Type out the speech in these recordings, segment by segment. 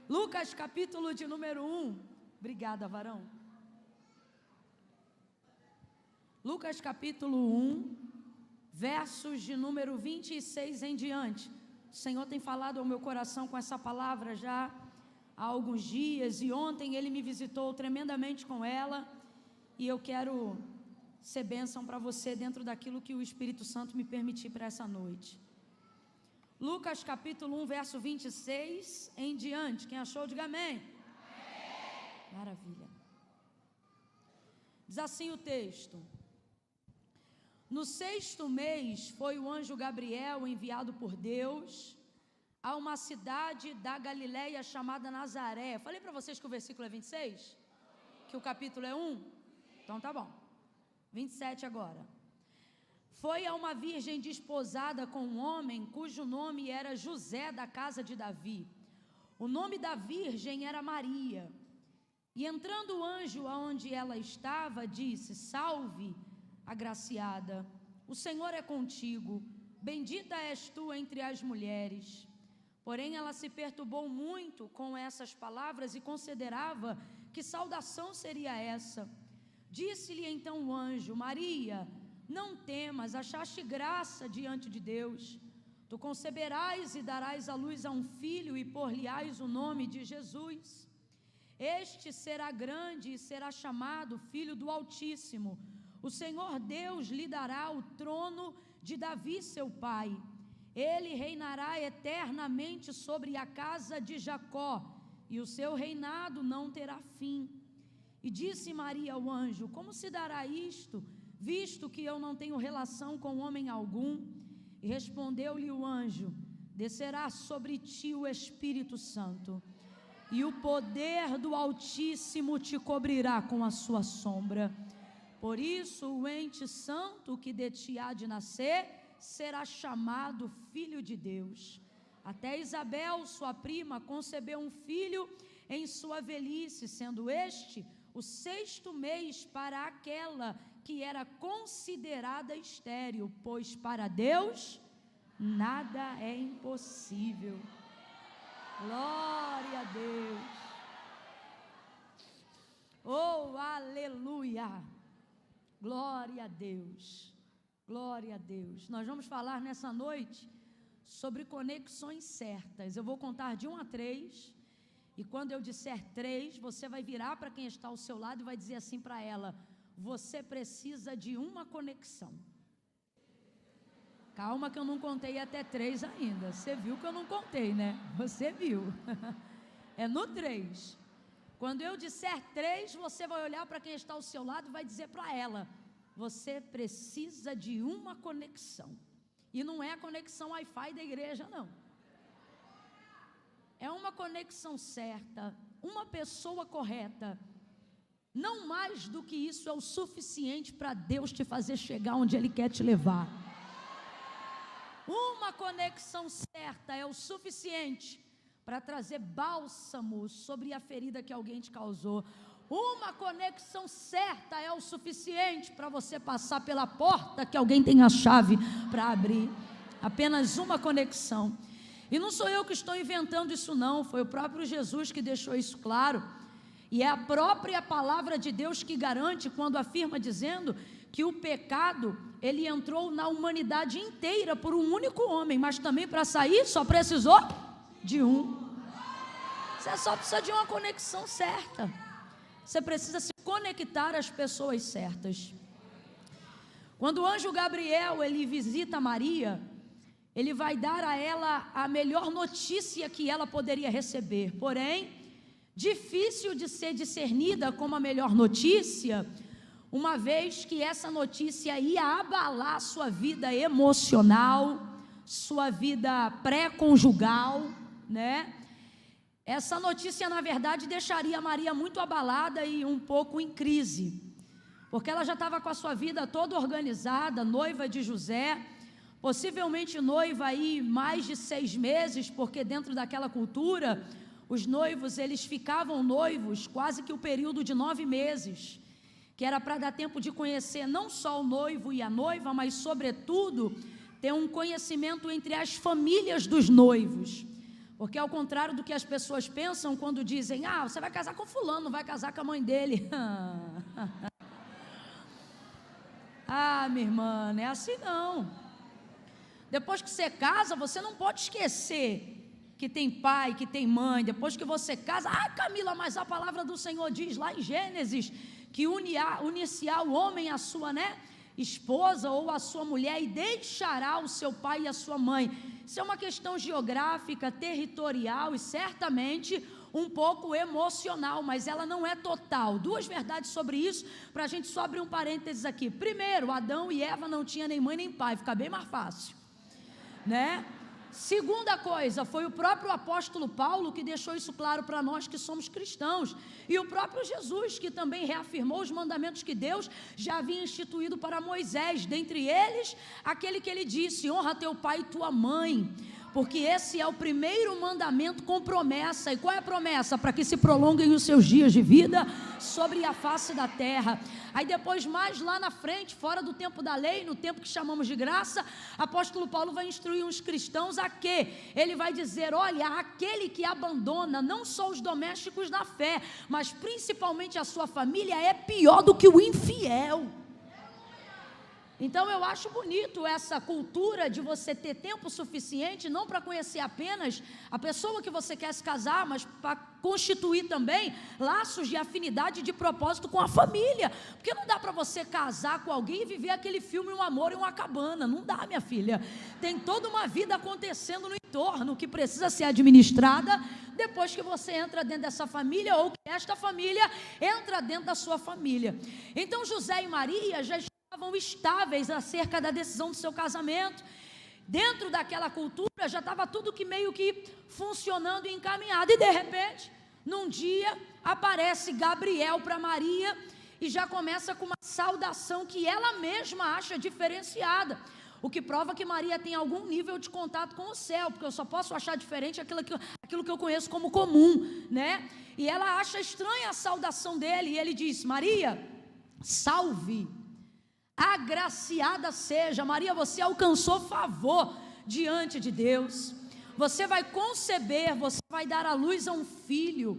Lucas capítulo de número 1. Obrigada, varão. Lucas capítulo 1, versos de número 26 em diante. O Senhor tem falado ao meu coração com essa palavra já há alguns dias, e ontem Ele me visitou tremendamente com ela, e eu quero ser bênção para você dentro daquilo que o Espírito Santo me permitir para essa noite. Lucas capítulo 1, verso 26 em diante. Quem achou, diga amém. Amém. Maravilha. Diz assim o texto: no 6º mês foi o anjo Gabriel enviado por Deus a uma cidade da Galileia chamada Nazaré. Falei para vocês que o versículo é 26? Que o capítulo é 1? Então tá bom. 27 agora. Foi a uma virgem desposada com um homem cujo nome era José, da casa de Davi. O nome da virgem era Maria. E entrando o anjo aonde ela estava, disse: salve, agraciada, o Senhor é contigo, bendita és tu entre as mulheres. Porém ela se perturbou muito com essas palavras e considerava que saudação seria essa. Disse-lhe então o anjo: Maria, não temas, achaste graça diante de Deus. Tu conceberás e darás à luz a um filho, e por-lhe-ás o nome de Jesus. Este será grande e será chamado Filho do Altíssimo. O Senhor Deus lhe dará o trono de Davi, seu pai. Ele reinará eternamente sobre a casa de Jacó, e o seu reinado não terá fim. E disse Maria ao anjo: como se dará isto, visto que eu não tenho relação com homem algum? E respondeu-lhe o anjo: descerá sobre ti o Espírito Santo, e o poder do Altíssimo te cobrirá com a sua sombra. Por isso o ente santo que de ti há de nascer será chamado Filho de Deus. Até Isabel, sua prima, concebeu um filho em sua velhice, sendo este o 6º mês para aquela que era considerada estéril, pois para Deus nada é impossível. Glória a Deus. Oh, aleluia. Glória a Deus. Glória a Deus. Nós vamos falar nessa noite sobre conexões certas. Eu vou contar de 1 a 3. E quando eu disser 3, você vai virar para quem está ao seu lado e vai dizer assim para ela: você precisa de uma conexão. Calma que eu não contei até 3 ainda. Você viu que eu não contei, né? Você viu. É no 3. Quando eu disser 3, você vai olhar para quem está ao seu lado e vai dizer para ela: você precisa de uma conexão. E não é a conexão Wi-Fi da igreja, não. É uma conexão certa, uma pessoa correta. Não mais do que isso é o suficiente para Deus te fazer chegar onde Ele quer te levar. Uma conexão certa é o suficiente para trazer bálsamo sobre a ferida que alguém te causou. Uma conexão certa é o suficiente para você passar pela porta que alguém tem a chave para abrir. Apenas uma conexão. E não sou eu que estou inventando isso não, foi o próprio Jesus que deixou isso claro. E é a própria palavra de Deus que garante quando afirma dizendo que o pecado, ele entrou na humanidade inteira por um único homem, mas também para sair só precisou de um. Você só precisa de uma conexão certa. Você precisa se conectar às pessoas certas. Quando o anjo Gabriel, ele visita Maria, ele vai dar a ela a melhor notícia que ela poderia receber. Porém, difícil de ser discernida como a melhor notícia, uma vez que essa notícia ia abalar sua vida emocional, sua vida pré-conjugal, né? Essa notícia, na verdade, deixaria Maria muito abalada e um pouco em crise, porque ela já estava com a sua vida toda organizada, noiva de José, possivelmente noiva aí mais de 6 meses, porque dentro daquela cultura, os noivos, eles ficavam noivos quase que o período de 9 meses, que era para dar tempo de conhecer não só o noivo e a noiva, mas sobretudo ter um conhecimento entre as famílias dos noivos, Porque ao contrário do que as pessoas pensam quando dizem, você vai casar com fulano, não vai casar com a mãe dele. Minha irmã, não é assim não. Depois que você casa, você não pode esquecer que tem pai, que tem mãe. Depois que você casa, Camila, mas a palavra do Senhor diz lá em Gênesis, que unir-se-á o homem à sua, esposa ou a sua mulher, e deixará o seu pai e a sua mãe. Isso é uma questão geográfica, territorial e certamente um pouco emocional, mas ela não é total. Duas verdades sobre isso, para a gente só abrir um parênteses aqui. Primeiro, Adão e Eva não tinham nem mãe nem pai, fica bem mais fácil, Segunda coisa, foi o próprio apóstolo Paulo que deixou isso claro para nós que somos cristãos, e o próprio Jesus que também reafirmou os mandamentos que Deus já havia instituído para Moisés, dentre eles, aquele que ele disse, honra teu pai e tua mãe, porque esse é o primeiro mandamento com promessa. E qual é a promessa? Para que se prolonguem os seus dias de vida sobre a face da terra. Aí depois, mais lá na frente, fora do tempo da lei, no tempo que chamamos de graça, apóstolo Paulo vai instruir uns cristãos a quê? Ele vai dizer, olha, aquele que abandona não só os domésticos da fé, mas principalmente a sua família, é pior do que o infiel. Então eu acho bonito essa cultura de você ter tempo suficiente, não para conhecer apenas a pessoa que você quer se casar, mas para constituir também laços de afinidade e de propósito com a família, porque não dá para você casar com alguém e viver aquele filme Um Amor em uma Cabana, não dá, minha filha. Tem toda uma vida acontecendo no entorno que precisa ser administrada depois que você entra dentro dessa família, ou que esta família entra dentro da sua família. Então José e Maria já estavam estáveis acerca da decisão do seu casamento. Dentro daquela cultura já estava tudo que meio que funcionando e encaminhado, e de repente, num dia, aparece Gabriel para Maria e já começa com uma saudação que ela mesma acha diferenciada, o que prova que Maria tem algum nível de contato com o céu, porque eu só posso achar diferente aquilo que eu conheço como comum, E ela acha estranha a saudação dele, e ele diz, Maria, salve, agraciada seja. Maria, você alcançou favor diante de Deus, você vai conceber, você vai dar à luz a um filho,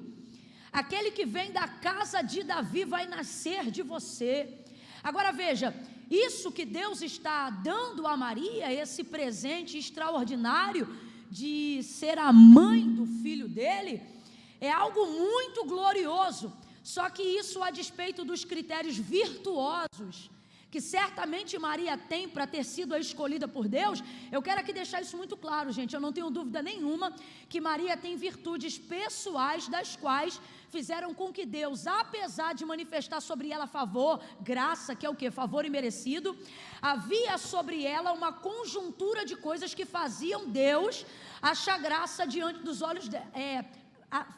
aquele que vem da casa de Davi vai nascer de você. Agora veja, isso que Deus está dando a Maria, esse presente extraordinário de ser a mãe do filho dele, é algo muito glorioso, só que isso a despeito dos critérios virtuosos que certamente Maria tem para ter sido a escolhida por Deus. Eu quero aqui deixar isso muito claro, gente. Eu não tenho dúvida nenhuma que Maria tem virtudes pessoais, das quais fizeram com que Deus, apesar de manifestar sobre ela favor, graça, que é o que? Favor imerecido, havia sobre ela uma conjuntura de coisas que faziam Deus achar graça diante dos olhos dela,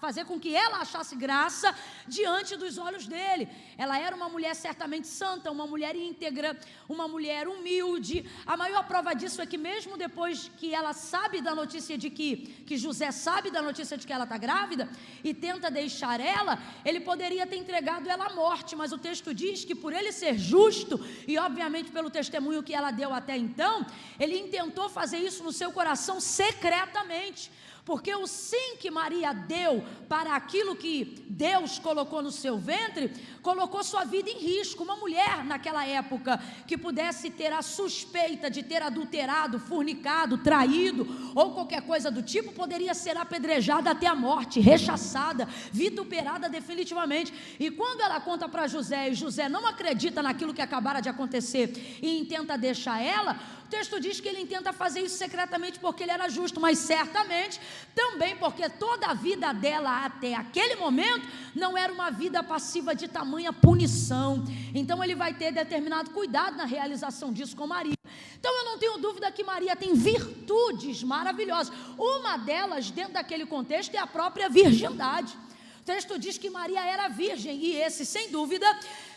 fazer com que ela achasse graça diante dos olhos dele. Ela era uma mulher certamente santa, uma mulher íntegra, uma mulher humilde. A maior prova disso é que mesmo depois que ela sabe da notícia de que José sabe da notícia de que ela está grávida e tenta deixar ela, ele poderia ter entregado ela à morte, mas o texto diz que por ele ser justo e obviamente pelo testemunho que ela deu até então, ele intentou fazer isso no seu coração secretamente, porque o sim que Maria deu para aquilo que Deus colocou no seu ventre, colocou sua vida em risco. Uma mulher naquela época que pudesse ter a suspeita de ter adulterado, fornicado, traído ou qualquer coisa do tipo, poderia ser apedrejada até a morte, rechaçada, vituperada definitivamente. E quando ela conta para José, e José não acredita naquilo que acabara de acontecer e intenta deixar ela, o texto diz que ele intenta fazer isso secretamente porque ele era justo, mas certamente também porque toda a vida dela até aquele momento não era uma vida passiva de tamanha punição. Então ele vai ter determinado cuidado na realização disso com Maria. Então eu não tenho dúvida que Maria tem virtudes maravilhosas. Uma delas, dentro daquele contexto, é a própria virgindade. O texto diz que Maria era virgem, e esse, sem dúvida,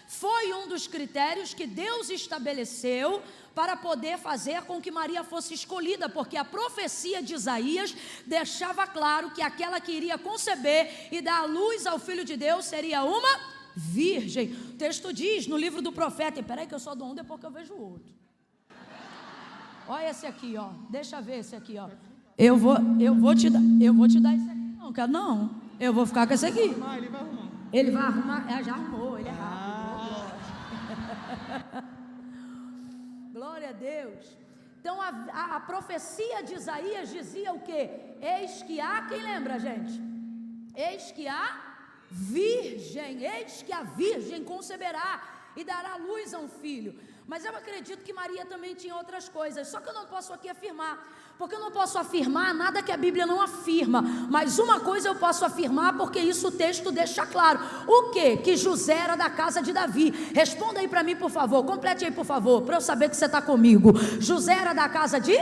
foi um dos critérios que Deus estabeleceu para poder fazer com que Maria fosse escolhida, porque a profecia de Isaías deixava claro que aquela que iria conceber e dar à luz ao Filho de Deus seria uma virgem. O texto diz no livro do profeta, e peraí que eu só dou um depois que eu vejo o outro. Olha esse aqui, ó. Deixa eu ver esse aqui, ó. Eu vou te dar esse aqui. Não, quero não. Eu vou ficar com esse aqui. Ele vai arrumar. Já arrumou, ele é rápido. Glória a Deus. Então a profecia de Isaías dizia o quê? Eis que há, quem lembra, gente? Eis que há virgem, eis que a virgem conceberá e dará luz a um filho. Mas eu acredito que Maria também tinha outras coisas, só que eu não posso aqui afirmar, porque eu não posso afirmar nada que a Bíblia não afirma, mas uma coisa eu posso afirmar, porque isso o texto deixa claro. O quê? Que José era da casa de Davi. Responda aí para mim, por favor, complete aí, por favor, para eu saber que você está comigo. José era da casa de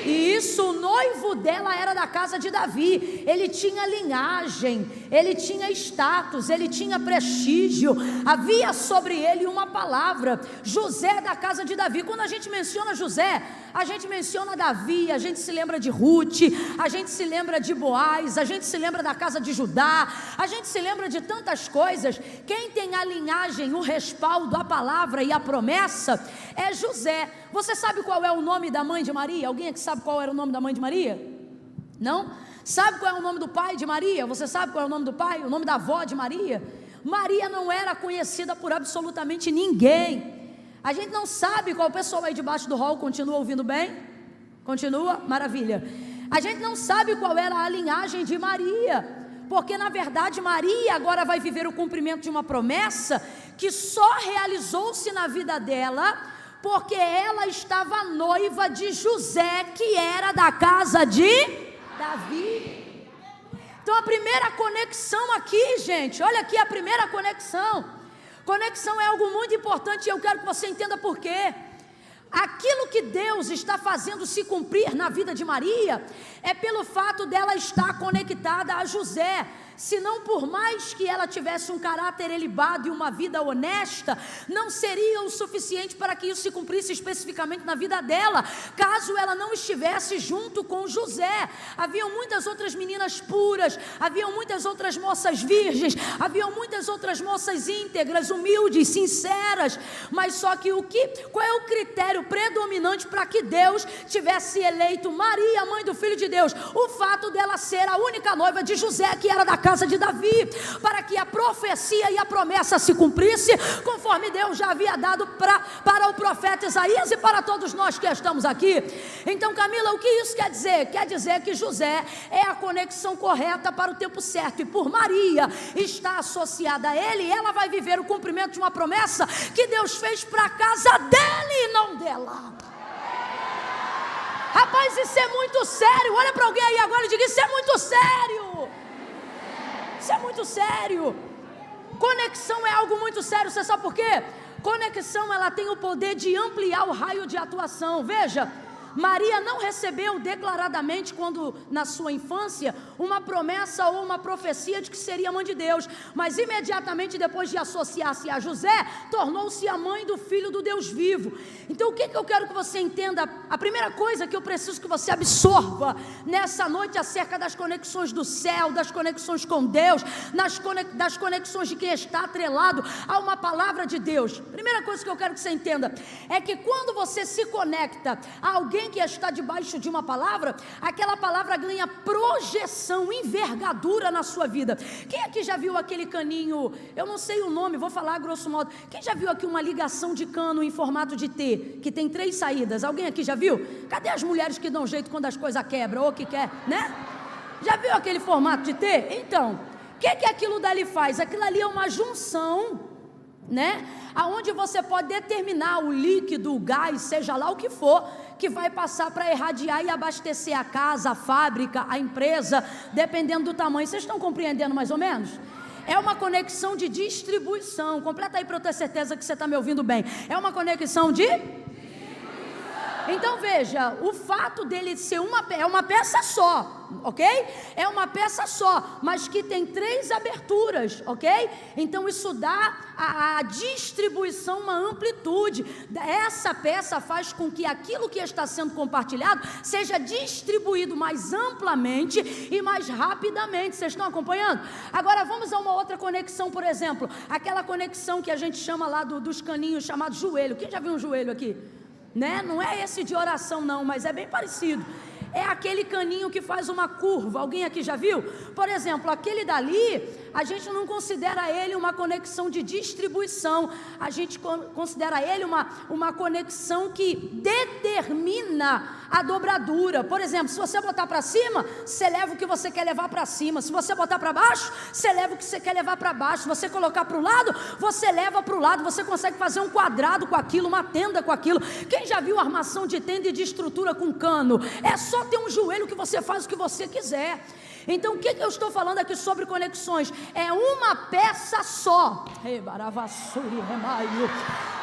E isso, o noivo dela era da casa de Davi. Ele tinha linhagem, ele tinha status, ele tinha prestígio, havia sobre ele uma palavra. José da casa de Davi. Quando a gente menciona José, a gente menciona Davi, a gente se lembra de Ruth, a gente se lembra de Boaz, a gente se lembra da casa de Judá, a gente se lembra de tantas coisas. Quem tem a linhagem, o respaldo, a palavra e a promessa é José. Você sabe qual é o nome da mãe de Maria? Alguém aqui sabe qual era o nome da mãe de Maria? Não? Sabe qual é o nome do pai de Maria? Você sabe qual é o nome do pai? O nome da avó de Maria? Maria não era conhecida por absolutamente ninguém. A gente não sabe qual. O pessoal aí debaixo do hall continua ouvindo bem? Continua? Maravilha. A gente não sabe qual era a linhagem de Maria, porque na verdade Maria agora vai viver o cumprimento de uma promessa que só realizou-se na vida dela porque ela estava noiva de José, que era da casa de Davi. Então a primeira conexão aqui, gente, olha aqui a primeira conexão. Conexão é algo muito importante e eu quero que você entenda por quê. Aquilo que Deus está fazendo se cumprir na vida de Maria é pelo fato dela estar conectada a José. Senão, por mais que ela tivesse um caráter elevado e uma vida honesta, não seria o suficiente para que isso se cumprisse especificamente na vida dela, caso ela não estivesse junto com José. Haviam muitas outras meninas puras, haviam muitas outras moças virgens, haviam muitas outras moças íntegras, humildes, sinceras, mas só que qual é o critério predominante para que Deus tivesse eleito Maria, mãe do Filho de Deus? O fato dela ser a única noiva de José, que era da casa de Davi, para que a profecia e a promessa se cumprisse, conforme Deus já havia dado para o profeta Isaías e para todos nós que estamos aqui. Então, Camila, o que isso quer dizer? Quer dizer que José é a conexão correta para o tempo certo, e por Maria estar associada a ele, ela vai viver o cumprimento de uma promessa que Deus fez para a casa dele e não dela. Rapaz, isso é muito sério. Olha para alguém aí agora e diga: isso é muito sério. Isso é muito sério. Conexão é algo muito sério. Você sabe por quê? Conexão, ela tem o poder de ampliar o raio de atuação. Veja, Maria não recebeu declaradamente, quando na sua infância, uma promessa ou uma profecia de que seria mãe de Deus, mas imediatamente depois de associar-se a José, tornou-se a mãe do Filho do Deus vivo. Então o que eu quero que você entenda? A primeira coisa que eu preciso que você absorva nessa noite acerca das conexões do céu, das conexões com Deus, das conexões de quem está atrelado a uma palavra de Deus. Primeira coisa que eu quero que você entenda é que quando você se conecta a alguém que está debaixo de uma palavra, aquela palavra ganha projeção, envergadura na sua vida. Quem aqui já viu aquele caninho, eu não sei o nome, vou falar grosso modo, quem já viu aqui uma ligação de cano em formato de T, que tem 3 saídas? Alguém aqui já viu? Cadê as mulheres que dão jeito quando as coisas quebram, ou que quer, né? Já viu aquele formato de T? Então, o que aquilo dali faz? Aquilo ali é uma junção, né? Aonde você pode determinar o líquido, o gás, seja lá o que for, que vai passar para irradiar e abastecer a casa, a fábrica, a empresa, dependendo do tamanho. Vocês estão compreendendo mais ou menos? É uma conexão de distribuição. Completa aí para eu ter certeza que você está me ouvindo bem. É uma conexão de Então veja, o fato dele ser uma peça só, ok? É uma peça só, mas que tem 3 aberturas, ok? Então isso dá a distribuição, uma amplitude. Essa peça faz com que aquilo que está sendo compartilhado seja distribuído mais amplamente e mais rapidamente. Vocês estão acompanhando? Agora vamos a uma outra conexão, por exemplo, aquela conexão que a gente chama lá dos caninhos, chamado joelho. Quem já viu um joelho aqui? Né? Não é esse de oração não, mas é bem parecido. é aquele caninho que faz uma curva. Alguém aqui já viu? Por exemplo, aquele dali, a gente não considera ele uma conexão de distribuição, a gente considera ele uma conexão que determina a dobradura. Por exemplo, se você botar para cima, você leva o que você quer levar para cima. Se você botar para baixo, você leva o que você quer levar para baixo. Se você colocar para o lado, você leva para o lado. Você consegue fazer um quadrado com aquilo, uma tenda com aquilo. Quem já viu armação de tenda e de estrutura com cano? É só ter um joelho que você faz o que você quiser. Então o que eu estou falando aqui sobre conexões? É uma peça só,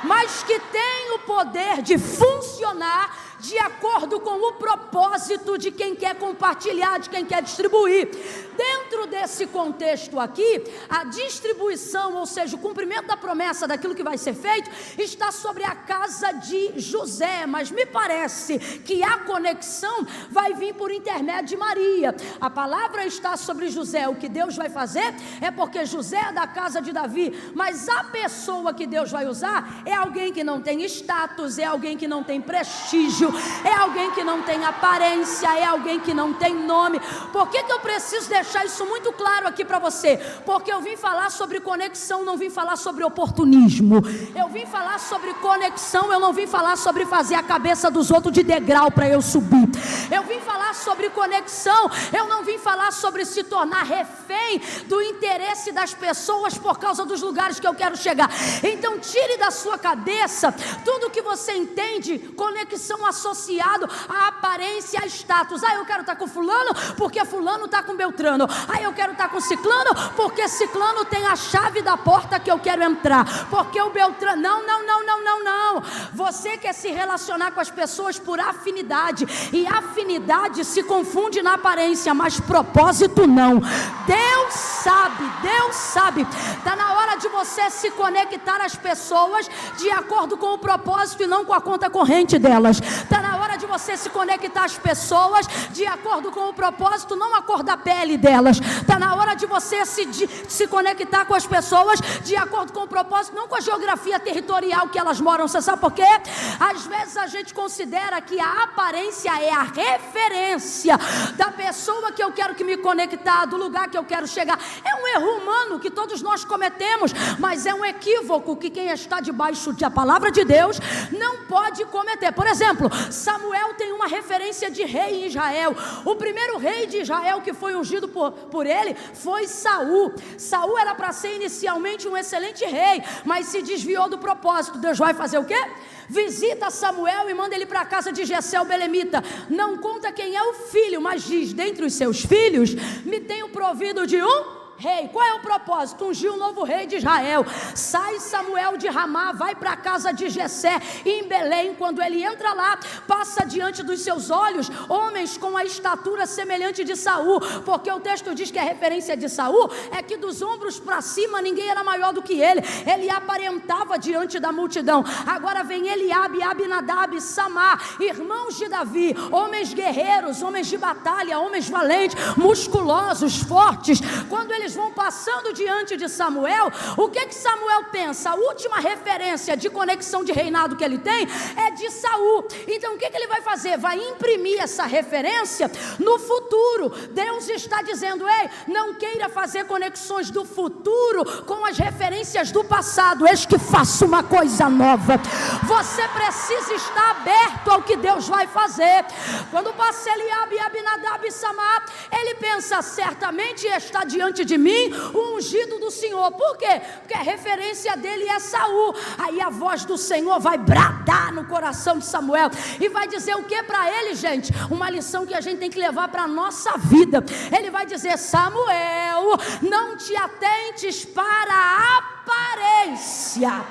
mas que tem o poder de funcionar de acordo com o propósito de quem quer compartilhar, de quem quer distribuir. Dentro desse contexto aqui, a distribuição, ou seja, o cumprimento da promessa daquilo que vai ser feito, está sobre a casa de José, mas me parece que a conexão vai vir por intermédio de Maria. A palavra está sobre José. O que Deus vai fazer é porque José é da casa de Davi, mas a pessoa que Deus vai usar é alguém que não tem status, é alguém que não tem prestígio, é alguém que não tem aparência, é alguém que não tem nome. Por que eu preciso deixar isso muito claro aqui para você? Porque eu vim falar sobre conexão, não vim falar sobre oportunismo. Eu vim falar sobre conexão, eu não vim falar sobre fazer a cabeça dos outros de degrau para eu subir. Eu vim falar sobre conexão, eu não vim falar sobre se tornar refém do interesse das pessoas por causa dos lugares que eu quero chegar. Então tire da sua cabeça tudo que você entende conexão associado à aparência, a status. Eu quero estar com fulano porque fulano está com Beltrano. Eu quero estar com ciclano porque ciclano tem a chave da porta que eu quero entrar, porque o Beltrano, não. Você quer se relacionar com as pessoas por afinidade, e afinidade se confunde na aparência, mas propósito não. Deus sabe, está na hora de você se conectar às pessoas de acordo com o propósito e não com a conta corrente delas. Está na hora de você se conectar às pessoas de acordo com o propósito, não a cor da pele delas. Está na hora de você se conectar com as pessoas de acordo com o propósito, não com a geografia territorial que elas moram. Você sabe por quê? Às vezes a gente considera que a aparência é a referência da pessoa que eu quero que me conectar, do lugar que eu quero chegar. É um erro humano que todos nós cometemos, mas é um equívoco que quem está debaixo da palavra de Deus não pode cometer. Por exemplo, Samuel tem uma referência de rei em Israel. O primeiro rei de Israel que foi ungido por ele foi Saul. Saul era para ser inicialmente um excelente rei, mas se desviou do propósito. Deus vai fazer o quê? Visita Samuel e manda ele para a casa de Jessé o belemita. Não conta quem é o filho, mas diz: dentre os seus filhos me tenho provido de um rei. Qual é o propósito? Ungir um novo rei de Israel. Sai Samuel de Ramá, vai para a casa de Jessé em Belém. Quando ele entra lá, passa diante dos seus olhos homens com a estatura semelhante de Saul, porque o texto diz que a referência de Saul é que dos ombros para cima ninguém era maior do que ele aparentava diante da multidão. Agora vem Eliabe, Abinadab, Samar, irmãos de Davi, homens guerreiros, homens de batalha, homens valentes, musculosos, fortes. Quando eles vão passando diante de Samuel, o que Samuel pensa? A última referência de conexão de reinado que ele tem é de Saul. Então o que ele vai fazer? Vai imprimir essa referência no futuro. Deus está dizendo: ei, não queira fazer conexões do futuro com as referências do passado. Eis que faço uma coisa nova. Você precisa estar aberto ao que Deus vai fazer. Quando passa Eliabe, Abinadab e Samar, ele pensa: certamente está diante de mim o ungido do Senhor. Por quê? Porque a referência dele é Saul. Aí a voz do Senhor vai bradar no coração de Samuel e vai dizer o que para ele, gente? Uma lição que a gente tem que levar para a nossa vida. Ele vai dizer: Samuel, não te atentes para a aparência,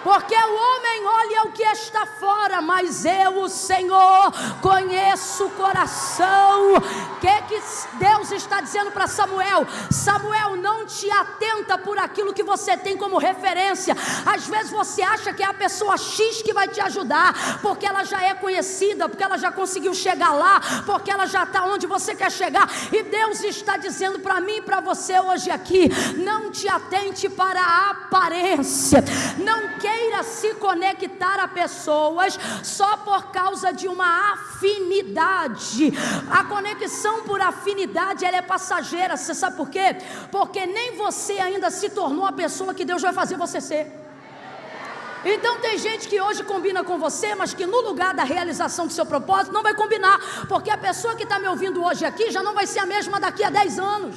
porque o homem olha o que está fora, mas eu, o Senhor, conheço o coração. O que Deus está dizendo para Samuel? Samuel, não te atenta por aquilo que você tem como referência. Às vezes você acha que é a pessoa X que vai te ajudar, porque ela já é conhecida, porque ela já conseguiu chegar lá, porque ela já está onde você quer chegar. E Deus está dizendo para mim e para você hoje aqui: não te atente para a aparência. Não queira queira se conectar a pessoas só por causa de uma afinidade. A conexão por afinidade, ela é passageira. Você sabe por quê? Porque nem você ainda se tornou a pessoa que Deus vai fazer você ser. Então tem gente que hoje combina com você, mas que no lugar da realização do seu propósito não vai combinar, porque a pessoa que está me ouvindo hoje aqui já não vai ser a mesma daqui a 10 anos.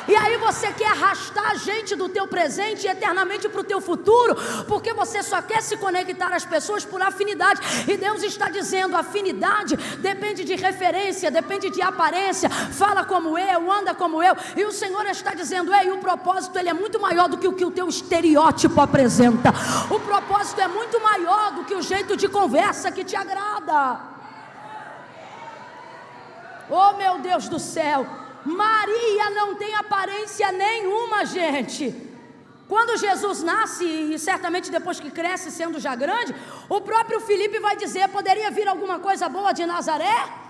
E aí você quer arrastar a gente do teu presente eternamente para o teu futuro, porque você só quer se conectar às pessoas por afinidade. E Deus está dizendo, afinidade depende de referência, depende de aparência, fala como eu, anda como eu. E o Senhor está dizendo, o propósito ele é muito maior do que o teu estereótipo apresenta. O propósito é muito maior do que o jeito de conversa que te agrada. Oh meu Deus do céu, Maria não tem aparência nenhuma, gente. Quando Jesus nasce, e certamente depois que cresce sendo já grande, o próprio Filipe vai dizer, poderia vir alguma coisa boa de Nazaré?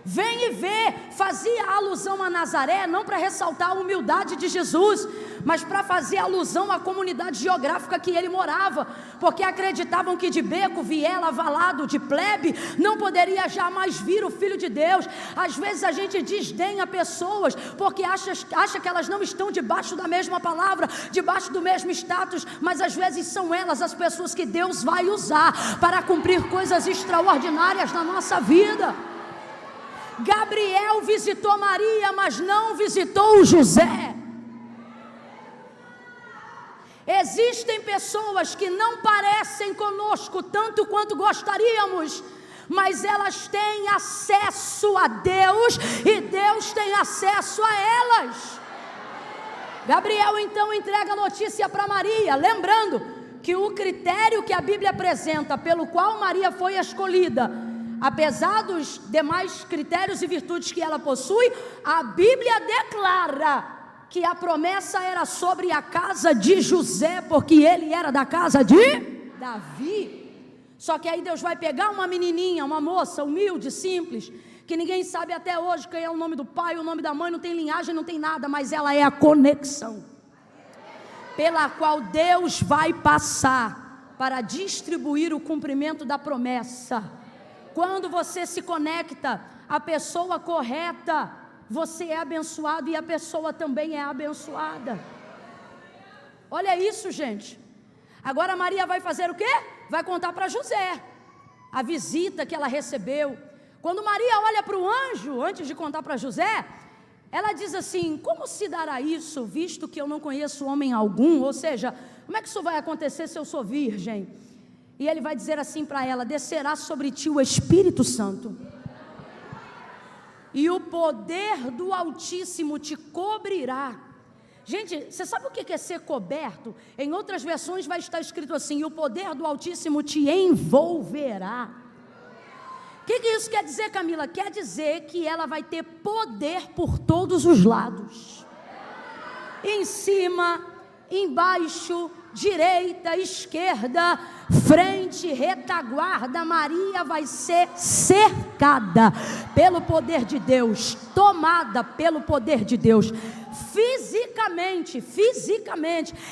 Vem e vê. Fazia alusão a Nazaré, não para ressaltar a humildade de Jesus, mas para fazer alusão à comunidade geográfica que ele morava, porque acreditavam que de beco, viela, valado, de plebe, não poderia jamais vir o Filho de Deus. Às vezes a gente desdenha pessoas, porque acha que elas não estão debaixo da mesma palavra, debaixo do mesmo status, mas às vezes são elas as pessoas que Deus vai usar para cumprir coisas extraordinárias na nossa vida. Gabriel visitou Maria, mas não visitou o José. Existem pessoas que não parecem conosco tanto quanto gostaríamos, mas elas têm acesso a Deus e Deus tem acesso a elas. Gabriel então entrega a notícia para Maria, lembrando que o critério que a Bíblia apresenta pelo qual Maria foi escolhida, apesar dos demais critérios e virtudes que ela possui, a Bíblia declara que a promessa era sobre a casa de José, porque ele era da casa de Davi. Só que aí Deus vai pegar uma menininha, uma moça humilde, simples, que ninguém sabe até hoje quem é o nome do pai, o nome da mãe, não tem linhagem, não tem nada, mas ela é a conexão pela qual Deus vai passar para distribuir o cumprimento da promessa. Quando você se conecta à pessoa correta, você é abençoado e a pessoa também é abençoada. Olha isso, gente. Agora Maria vai fazer o quê? Vai contar para José a visita que ela recebeu. Quando Maria olha para o anjo, antes de contar para José, ela diz assim, como se dará isso, visto que eu não conheço homem algum? Ou seja, como é que isso vai acontecer se eu sou virgem? E ele vai dizer assim para ela, descerá sobre ti o Espírito Santo, e o poder do Altíssimo te cobrirá. Gente, você sabe o que é ser coberto? Em outras versões vai estar escrito assim, e o poder do Altíssimo te envolverá. O que isso quer dizer, Camila? Quer dizer que ela vai ter poder por todos os lados. Em cima, embaixo, direita, esquerda, frente, retaguarda. Maria vai ser cercada pelo poder de Deus, tomada pelo poder de Deus. Fisicamente,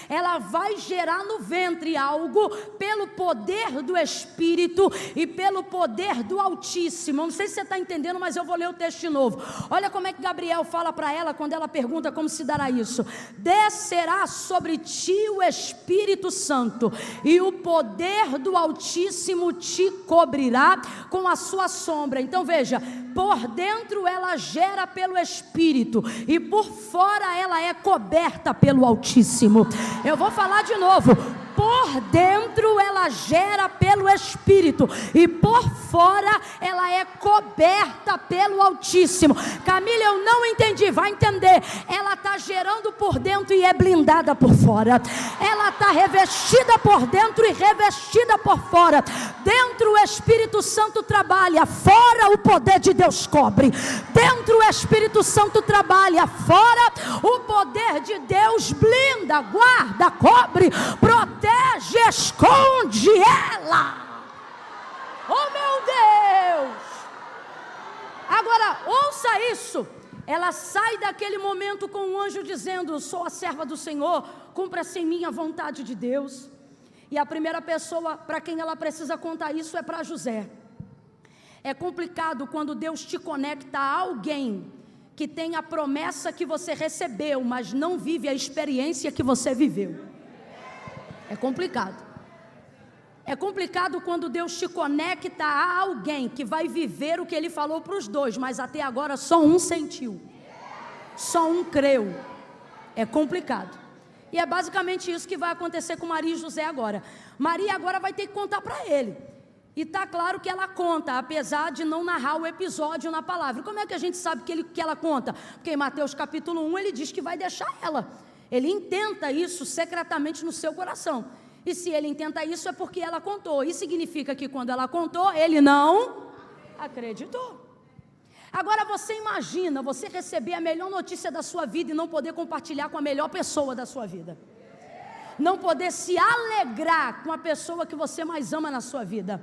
ela vai gerar no ventre algo pelo poder do Espírito e pelo poder do Altíssimo. Eu não sei se você está entendendo, mas eu vou ler o texto de novo. Olha como é que Gabriel fala para ela quando ela pergunta como se dará isso. Descerá sobre ti o Espírito Santo e o poder do Altíssimo te cobrirá com a sua sombra. Então veja, por dentro ela gera pelo Espírito e por fora ela é coberta pelo Altíssimo. Eu vou falar de novo. Por dentro ela gera pelo Espírito e por fora ela é coberta pelo Altíssimo. Camila, eu não entendi, vai entender. Ela está gerando por dentro e é blindada por fora. Ela está revestida por dentro e revestida por fora. Dentro o Espírito Santo trabalha, fora o poder de Deus cobre. Dentro o Espírito Santo trabalha, fora o poder de Deus blinda, guarda, cobre, protege, esconde ela. Oh meu Deus! Agora ouça isso. Ela sai daquele momento com o anjo dizendo, sou a serva do Senhor, cumpra-se em mim a vontade de Deus. e a primeira pessoa para quem ela precisa contar isso é para José. É complicado quando Deus te conecta a alguém que tem a promessa que você recebeu, mas não vive a experiência que você viveu. É complicado. É complicado quando Deus te conecta a alguém que vai viver o que Ele falou para os dois, mas até agora só um sentiu, só um creu. É complicado. E é basicamente isso que vai acontecer com Maria e José agora. Maria agora vai ter que contar para ele. E está claro que ela conta, apesar de não narrar o episódio na palavra. Como é que a gente sabe que ela conta? Porque em Mateus capítulo 1 ele diz que vai deixar ela. Ele intenta isso secretamente no seu coração. E se ele intenta isso é porque ela contou. Isso significa que quando ela contou, ele não acreditou. Agora você imagina você receber a melhor notícia da sua vida e não poder compartilhar com a melhor pessoa da sua vida. Não poder se alegrar com a pessoa que você mais ama na sua vida.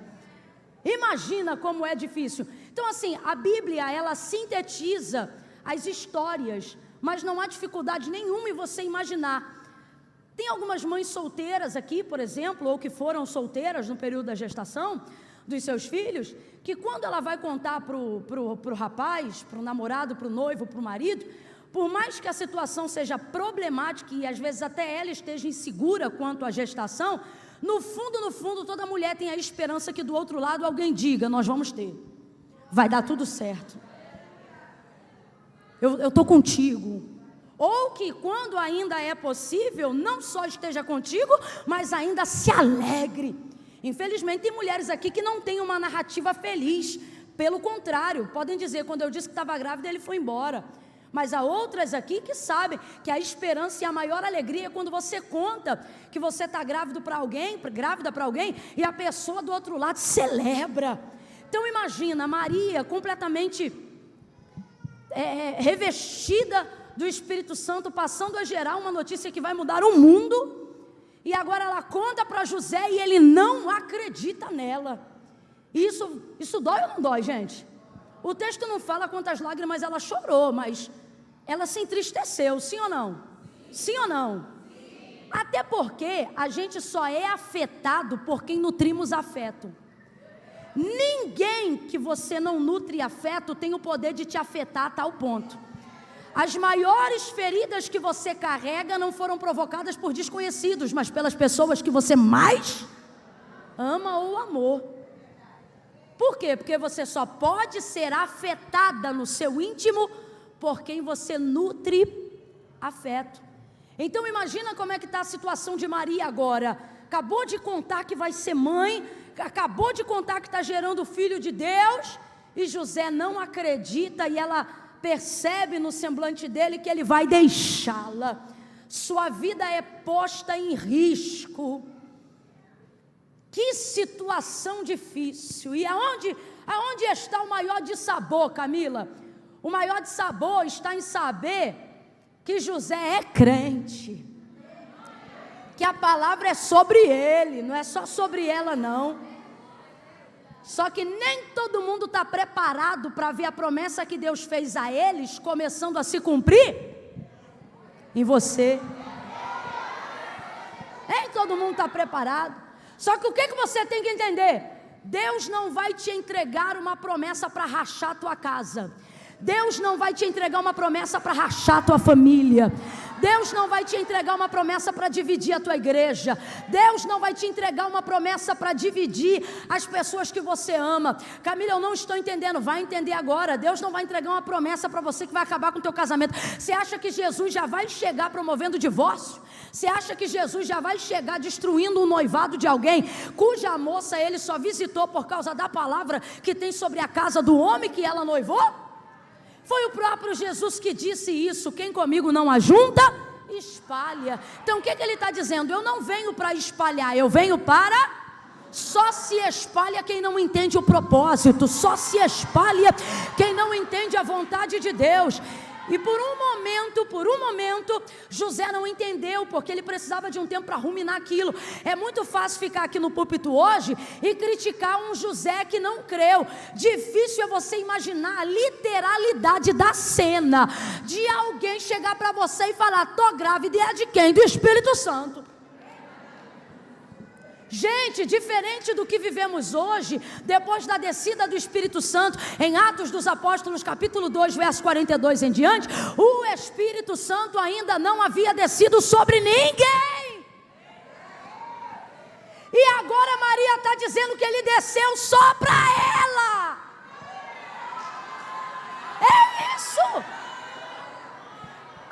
Imagina como é difícil. Então assim, a Bíblia ela sintetiza as histórias, mas não há dificuldade nenhuma em você imaginar. Tem algumas mães solteiras aqui, por exemplo, ou que foram solteiras no período da gestação dos seus filhos, que quando ela vai contar pro rapaz, pro namorado, pro noivo, pro marido, por mais que a situação seja problemática e às vezes até ela esteja insegura quanto à gestação, no fundo, toda mulher tem a esperança que do outro lado alguém diga, nós vamos ter, vai dar tudo certo, eu estou contigo. Ou que quando ainda é possível, não só esteja contigo, mas ainda se alegre. Infelizmente tem mulheres aqui que não têm uma narrativa feliz, pelo contrário, podem dizer, quando eu disse que estava grávida, ele foi embora. Mas há outras aqui que sabem que a esperança e a maior alegria é quando você conta que você está grávida para alguém, e a pessoa do outro lado celebra. Então imagina, Maria completamente revestida do Espírito Santo, passando a gerar uma notícia que vai mudar o mundo, e agora ela conta para José e ele não acredita nela. Isso dói ou não dói, gente? O texto não fala quantas lágrimas ela chorou, mas ela se entristeceu, sim ou não? Sim ou não? Até porque a gente só é afetado por quem nutrimos afeto. Ninguém que você não nutre afeto tem o poder de te afetar a tal ponto. As maiores feridas que você carrega não foram provocadas por desconhecidos, mas pelas pessoas que você mais ama ou amou. Por quê? Porque você só pode ser afetada no seu íntimo por quem você nutre afeto. Então imagina como é que está a situação de Maria agora. Acabou de contar que vai ser mãe, acabou de contar que está gerando o filho de Deus, e José não acredita, e ela percebe no semblante dele que ele vai deixá-la. Sua vida é posta em risco. Que situação difícil. E aonde está o maior dissabor, Camila? O maior dissabor está em saber que José é crente, que a palavra é sobre ele, não é só sobre ela não. Só que nem todo mundo está preparado para ver a promessa que Deus fez a eles começando a se cumprir em você. Nem todo mundo está preparado. Só que o que você tem que entender? Deus não vai te entregar uma promessa para rachar a tua casa. Deus não vai te entregar uma promessa para rachar a tua família. Deus não vai te entregar uma promessa para dividir a tua igreja. Deus não vai te entregar uma promessa para dividir as pessoas que você ama. Camila, eu não estou entendendo. Vai entender agora. Deus não vai entregar uma promessa para você que vai acabar com o teu casamento. Você acha que Jesus já vai chegar promovendo divórcio? Você acha que Jesus já vai chegar destruindo o noivado de alguém cuja moça ele só visitou por causa da palavra que tem sobre a casa do homem que ela noivou? Foi o próprio Jesus que disse isso. Quem comigo não ajunta, espalha. Então o que ele está dizendo? Eu não venho para espalhar, eu venho para... Só se espalha quem não entende o propósito. Só se espalha quem não entende a vontade de Deus. E por um momento, José não entendeu, porque ele precisava de um tempo para ruminar aquilo. É muito fácil ficar aqui no púlpito hoje e criticar um José que não creu. Difícil é você imaginar a literalidade da cena, de alguém chegar para você e falar, tô grávida, e é de quem? Do Espírito Santo. Gente, diferente do que vivemos hoje, depois da descida do Espírito Santo, em Atos dos Apóstolos, capítulo 2, verso 42 em diante, o Espírito Santo ainda não havia descido sobre ninguém. E agora Maria está dizendo que ele desceu só para ela. É isso.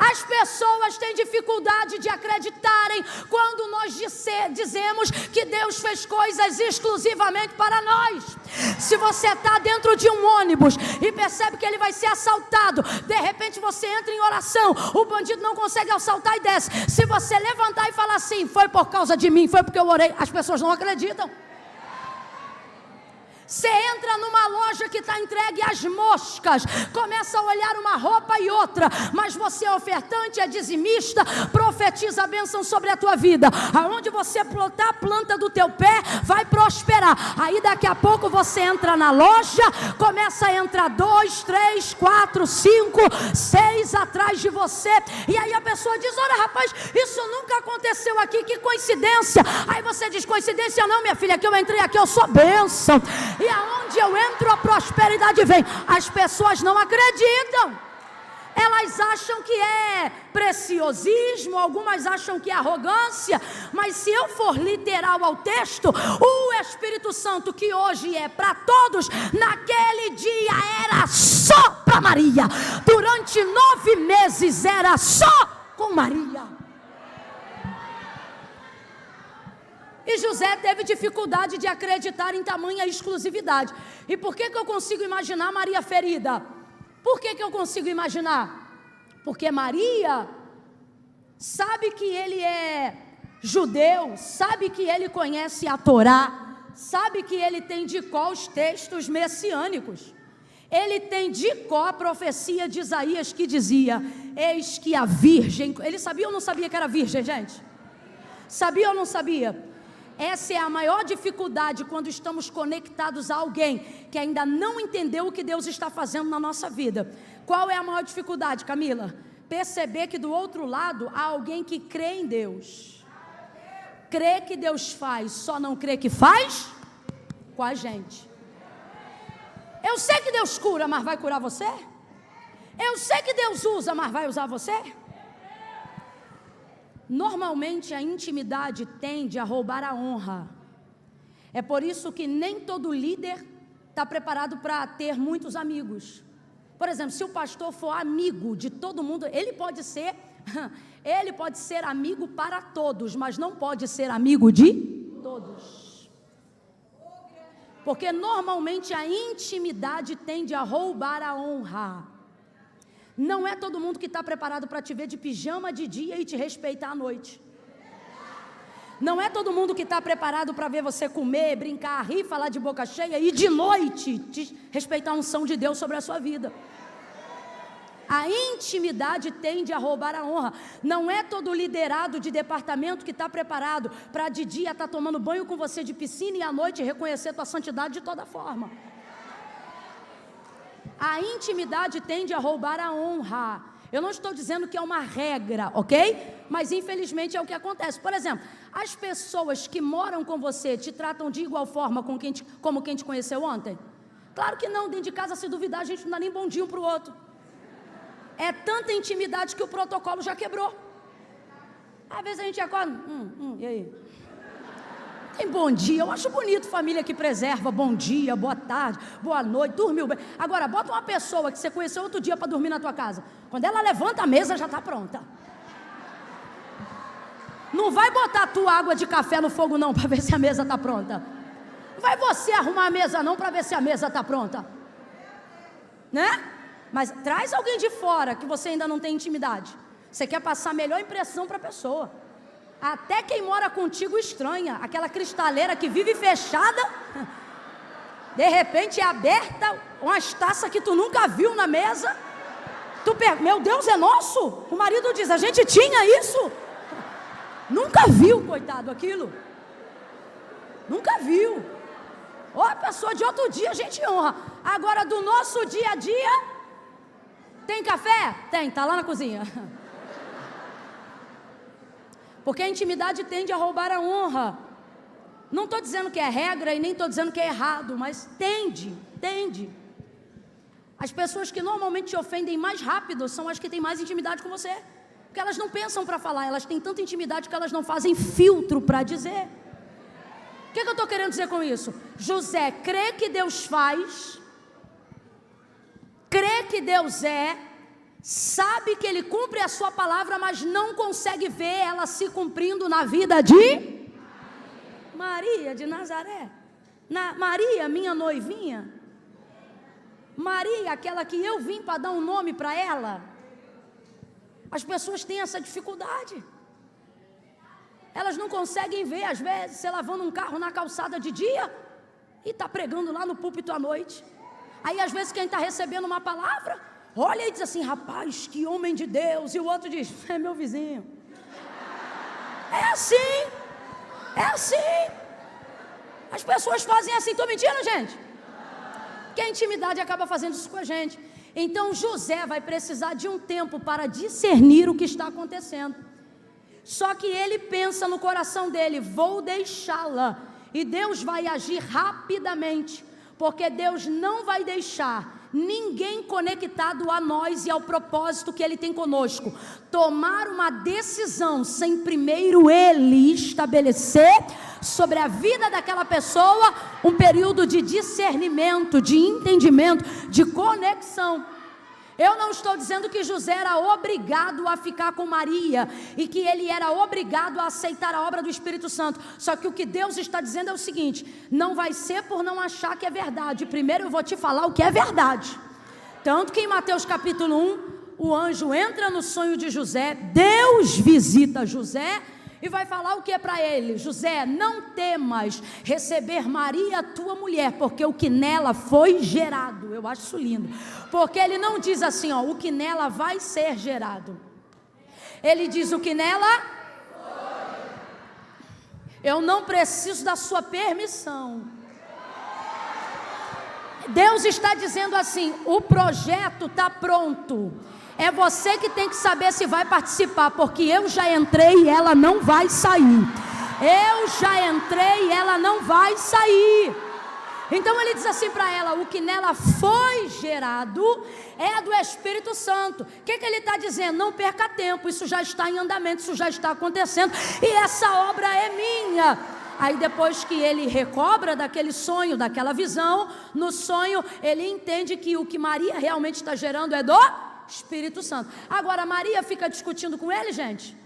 As pessoas têm dificuldade de acreditarem quando nós dizemos que Deus fez coisas exclusivamente para nós. Se você está dentro de um ônibus e percebe que ele vai ser assaltado, de repente você entra em oração, o bandido não consegue assaltar e desce. Se você levantar e falar assim, foi por causa de mim, foi porque eu orei, as pessoas não acreditam. Você entra numa loja que está entregue às moscas, começa a olhar uma roupa e outra, mas você é ofertante, é dizimista, profetiza a bênção sobre a tua vida. Aonde você plantar a planta do teu pé, vai prosperar. Aí daqui a pouco você entra na loja, começa a entrar 2, 3, 4, 5, 6 atrás de você, e aí a pessoa diz, olha rapaz, isso nunca aconteceu aqui, que coincidência. Aí você diz, coincidência não, minha filha, que eu entrei aqui, eu sou bênção. E aonde eu entro, a prosperidade vem. As pessoas não acreditam. Elas acham que é preciosismo, algumas acham que é arrogância. Mas se eu for literal ao texto, o Espírito Santo que hoje é para todos, naquele dia era só para Maria. Durante 9 meses era só com Maria. E José teve dificuldade de acreditar em tamanha exclusividade. E por que eu consigo imaginar Maria ferida? Por que eu consigo imaginar? Porque Maria sabe que ele é judeu, sabe que ele conhece a Torá, sabe que ele tem de cor os textos messiânicos. Ele tem de cor a profecia de Isaías que dizia, eis que a virgem... Ele sabia ou não sabia que era virgem, gente? Sabia ou não sabia? Essa é a maior dificuldade quando estamos conectados a alguém que ainda não entendeu o que Deus está fazendo na nossa vida. Qual é a maior dificuldade, Camila? Perceber que do outro lado há alguém que crê em Deus. Crê que Deus faz, só não crê que faz com a gente. Eu sei que Deus cura, mas vai curar você? Eu sei que Deus usa, mas vai usar você? Normalmente a intimidade tende a roubar a honra. É por isso que nem todo líder está preparado para ter muitos amigos. Por exemplo, se o pastor for amigo de todo mundo, ele pode ser amigo para todos, mas não pode ser amigo de todos. Porque normalmente a intimidade tende a roubar a honra. Não é todo mundo que está preparado para te ver de pijama de dia e te respeitar à noite. Não é todo mundo que está preparado para ver você comer, brincar, rir, falar de boca cheia e de noite te respeitar a unção de Deus sobre a sua vida. A intimidade tende a roubar a honra. Não é todo liderado de departamento que está preparado para de dia estar tomando banho com você de piscina e à noite reconhecer tua santidade de toda forma. A intimidade tende a roubar a honra. Eu não estou dizendo que é uma regra, ok? Mas infelizmente é o que acontece. Por exemplo, as pessoas que moram com você te tratam de igual forma como quem te conheceu ontem? Claro que não, dentro de casa, se duvidar, a gente não dá nem bom dia um para o outro. É tanta intimidade que o protocolo já quebrou. Às vezes a gente acorda, e aí? Tem bom dia, eu acho bonito família que preserva bom dia, boa tarde, boa noite, dormiu bem. Agora, bota uma pessoa que você conheceu outro dia para dormir na tua casa. Quando ela levanta a mesa, já está pronta. Não vai botar a tua água de café no fogo não, para ver se a mesa está pronta. Não vai você arrumar a mesa não, para ver se a mesa está pronta. Né? Mas traz alguém de fora que você ainda não tem intimidade. Você quer passar a melhor impressão para a pessoa. Até quem mora contigo estranha. Aquela cristaleira que vive fechada, de repente é aberta, umas taças que tu nunca viu na mesa. Meu Deus, é nosso? O marido diz, a gente tinha isso. Nunca viu, coitado, aquilo. Nunca viu. Ou a pessoa de outro dia a gente honra. Agora do nosso dia a dia, tem café? Tem, tá lá na cozinha. Porque a intimidade tende a roubar a honra. Não estou dizendo que é regra e nem estou dizendo que é errado, mas tende. As pessoas que normalmente te ofendem mais rápido são as que têm mais intimidade com você. Porque elas não pensam para falar, elas têm tanta intimidade que elas não fazem filtro para dizer. O que eu estou querendo dizer com isso? José crê que Deus faz, crê que Deus é, sabe que Ele cumpre a sua palavra, mas não consegue ver ela se cumprindo na vida de Maria de Nazaré. Maria, minha noivinha. Maria, aquela que eu vim para dar um nome para ela. As pessoas têm essa dificuldade. Elas não conseguem ver, às vezes, você lavando um carro na calçada de dia e está pregando lá no púlpito à noite. Aí, às vezes, quem está recebendo uma palavra, olha e diz assim, rapaz, que homem de Deus. E o outro diz, é meu vizinho. É assim. As pessoas fazem assim, estou mentindo, gente? Porque a intimidade acaba fazendo isso com a gente. Então José vai precisar de um tempo para discernir o que está acontecendo. Só que ele pensa no coração dele, vou deixá-la. E Deus vai agir rapidamente, porque Deus não vai deixar ninguém conectado a nós e ao propósito que Ele tem conosco tomar uma decisão sem primeiro Ele estabelecer sobre a vida daquela pessoa um período de discernimento, de entendimento, de conexão. Eu não estou dizendo que José era obrigado a ficar com Maria e que ele era obrigado a aceitar a obra do Espírito Santo. Só que o que Deus está dizendo é o seguinte: não vai ser por não achar que é verdade. Primeiro eu vou te falar o que é verdade. Tanto que em Mateus capítulo 1, o anjo entra no sonho de José, Deus visita José e vai falar o que é para ele? José, não temas receber Maria, tua mulher, porque o que nela foi gerado. Eu acho isso lindo, porque ele não diz assim, ó, o que nela vai ser gerado. Ele diz o que nela foi. Eu não preciso da sua permissão. Deus está dizendo assim, o projeto está pronto. É você que tem que saber se vai participar, porque eu já entrei e ela não vai sair. Eu já entrei e ela não vai sair. Então ele diz assim para ela, o que nela foi gerado é do Espírito Santo. O que ele está dizendo? Não perca tempo, isso já está em andamento, isso já está acontecendo e essa obra é minha. Aí depois que ele recobra daquele sonho, daquela visão, no sonho ele entende que o que Maria realmente está gerando é do Espírito Santo. Agora Maria fica discutindo com ele, gente?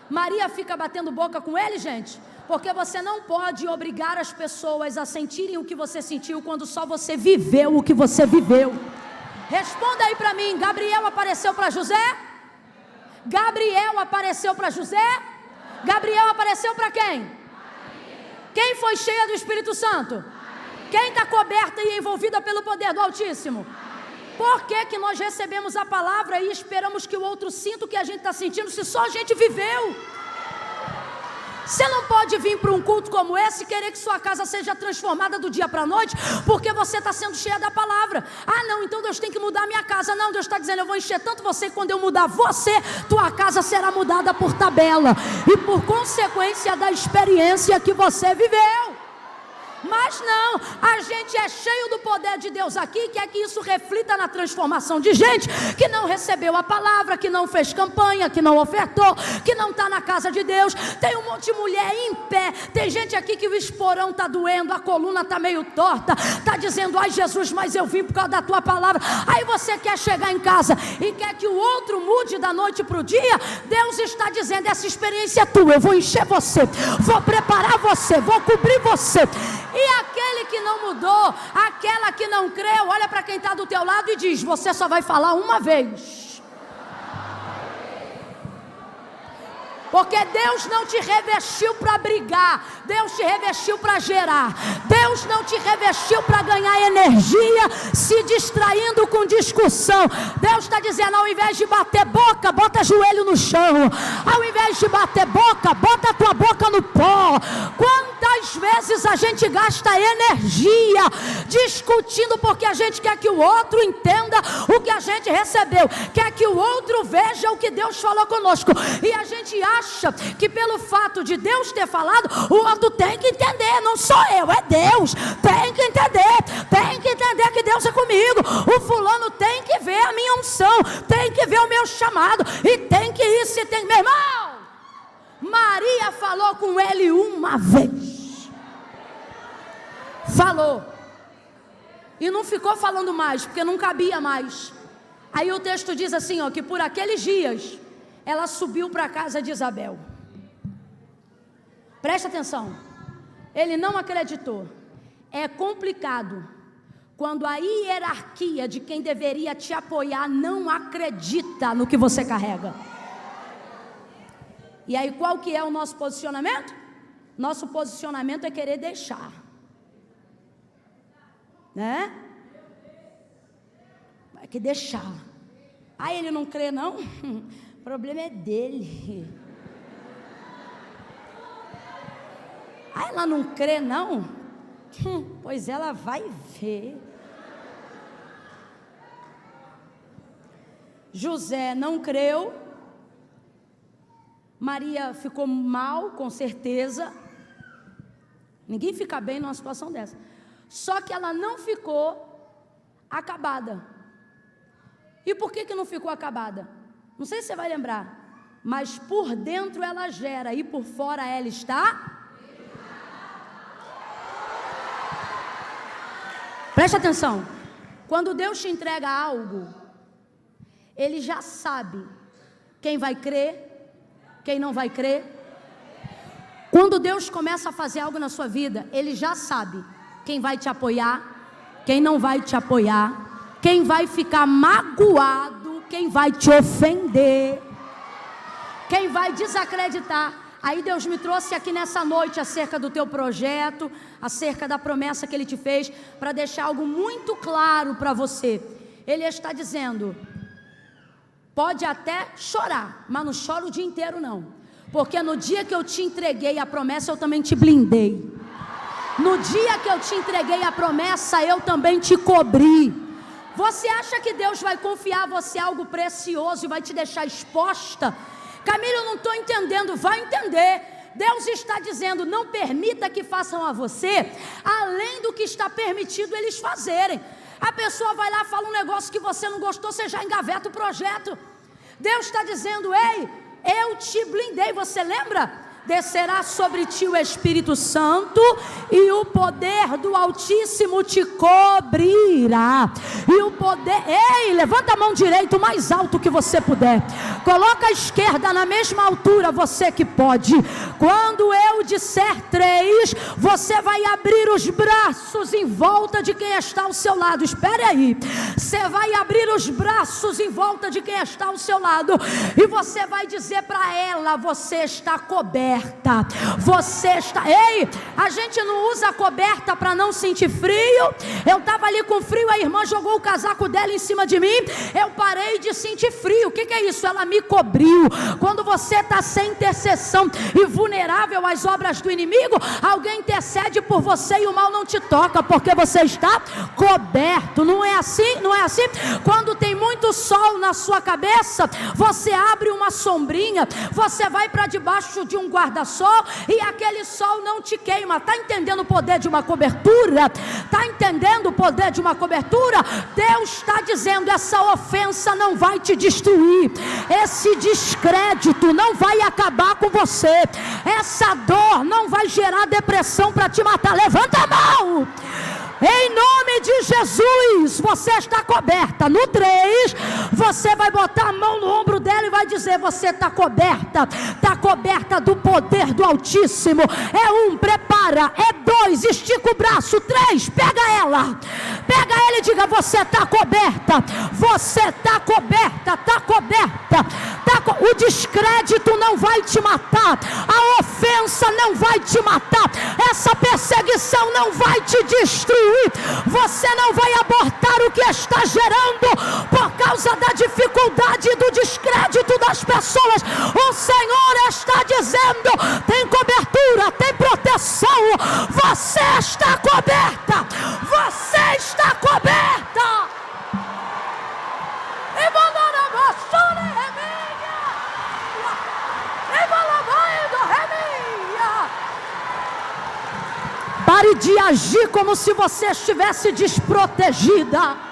Maria fica batendo boca com ele, gente? Porque você não pode obrigar as pessoas a sentirem o que você sentiu quando só você viveu o que você viveu. Responda aí para mim, Gabriel apareceu para José? Gabriel apareceu para José? Gabriel apareceu para quem? Quem foi cheia do Espírito Santo? Quem está coberta e envolvida pelo poder do Altíssimo? Por que nós recebemos a palavra e esperamos que o outro sinta o que a gente está sentindo, se só a gente viveu? Você não pode vir para um culto como esse e querer que sua casa seja transformada do dia para a noite, porque você está sendo cheia da palavra. Ah não, então Deus tem que mudar a minha casa. Não, Deus está dizendo, eu vou encher tanto você que quando eu mudar você, tua casa será mudada por tabela e por consequência da experiência que você viveu. Mas não, a gente é cheio do poder de Deus aqui, quer que isso reflita na transformação de gente que não recebeu a palavra, que não fez campanha, que não ofertou, que não está na casa de Deus. Tem um monte de mulher em pé, tem gente aqui que o esporão está doendo, a coluna está meio torta, está dizendo, ai Jesus, mas eu vim por causa da tua palavra. Aí você quer chegar em casa e quer que o outro mude da noite para o dia. Deus está dizendo, essa experiência é tua, eu vou encher você, vou preparar você, vou cobrir você. E aquele que não mudou, aquela que não creu, olha para quem está do teu lado e diz, você só vai falar uma vez. Porque Deus não te revestiu para brigar, Deus te revestiu para gerar. Deus não te revestiu para ganhar energia se distraindo com discussão. Deus está dizendo, ao invés de bater boca, bota joelho no chão. Ao invés de bater boca, bota a tua boca no pó. Quantas Às vezes a gente gasta energia discutindo porque a gente quer que o outro entenda o que a gente recebeu, quer que o outro veja o que Deus falou conosco, e a gente acha que pelo fato de Deus ter falado, o outro tem que entender. Não sou eu, é Deus. Tem que entender que Deus é comigo. O fulano tem que ver a minha unção, tem que ver o meu chamado, e tem que isso e tem. Meu irmão, Maria falou com ele uma vez, falou, e não ficou falando mais, porque não cabia mais. Aí o texto diz assim, ó, que por aqueles dias ela subiu para a casa de Isabel. Presta atenção, ele não acreditou. É complicado quando a hierarquia de quem deveria te apoiar não acredita no que você carrega. E aí qual que é o nosso posicionamento? Nosso posicionamento é querer deixar, né? Vai que deixar. Aí ele não crê não? O problema é dele. Aí ela não crê não? Pois ela vai ver. José não creu. Maria ficou mal, com certeza. Ninguém fica bem numa situação dessa. Só que ela não ficou acabada. E por que não ficou acabada? Não sei se você vai lembrar, mas por dentro ela gera e por fora ela está. Preste atenção. Quando Deus te entrega algo, Ele já sabe quem vai crer, quem não vai crer. Quando Deus começa a fazer algo na sua vida, Ele já sabe quem vai te apoiar, quem não vai te apoiar, quem vai ficar magoado, quem vai te ofender, quem vai desacreditar. Aí Deus me trouxe aqui nessa noite acerca do teu projeto, acerca da promessa que Ele te fez, para deixar algo muito claro para você. Ele está dizendo, pode até chorar, mas não chora o dia inteiro não, porque no dia que eu te entreguei a promessa, eu também te blindei. No dia que eu te entreguei a promessa, eu também te cobri. Você acha que Deus vai confiar a você algo precioso e vai te deixar exposta? Camila, eu não estou entendendo. Vai entender. Deus está dizendo, não permita que façam a você além do que está permitido eles fazerem. A pessoa vai lá, fala um negócio que você não gostou, você já engaveta o projeto. Deus está dizendo, ei, eu te blindei. Você lembra? Descerá sobre ti o Espírito Santo e o poder do Altíssimo te cobrirá. E o poder, ei, levanta a mão direita o mais alto que você puder, coloca a esquerda na mesma altura, você que pode. Quando eu disser 3, você vai abrir os braços em volta de quem está ao seu lado. Espere aí, você vai abrir os braços em volta de quem está ao seu lado, e você vai dizer para ela, você está coberta. Você está, ei, a gente não usa coberta para não sentir frio. Eu estava ali com frio, a irmã jogou o casaco dela em cima de mim, eu parei de sentir frio. O que é isso? Ela me cobriu. Quando você está sem intercessão e vulnerável às obras do inimigo, alguém intercede por você e o mal não te toca, porque você está coberto. Não é assim? Não é assim? Quando tem muito sol na sua cabeça, você abre uma sombrinha, você vai para debaixo de um guarda-sol e aquele sol não te queima. Está entendendo o poder de uma cobertura? Está entendendo o poder de uma cobertura? Deus está dizendo, essa ofensa não vai te destruir, esse descrédito não vai acabar com você, essa dor não vai gerar depressão para te matar. Levanta a mão. Em nome de Jesus, você está coberta. No 3, você vai botar a mão no ombro dela e vai dizer, você está coberta do poder do Altíssimo. É 1, prepara. É 2, estica o braço. 3, pega ela e diga, você está coberta. Você está coberta, está coberta. O descrédito não vai te matar, a ofensa não vai te matar, essa perseguição não vai te destruir. Você não vai abortar o que está gerando por causa da dificuldade e do descrédito das pessoas. O Senhor está dizendo, tem cobertura, tem proteção, Pare de agir como se você estivesse desprotegida.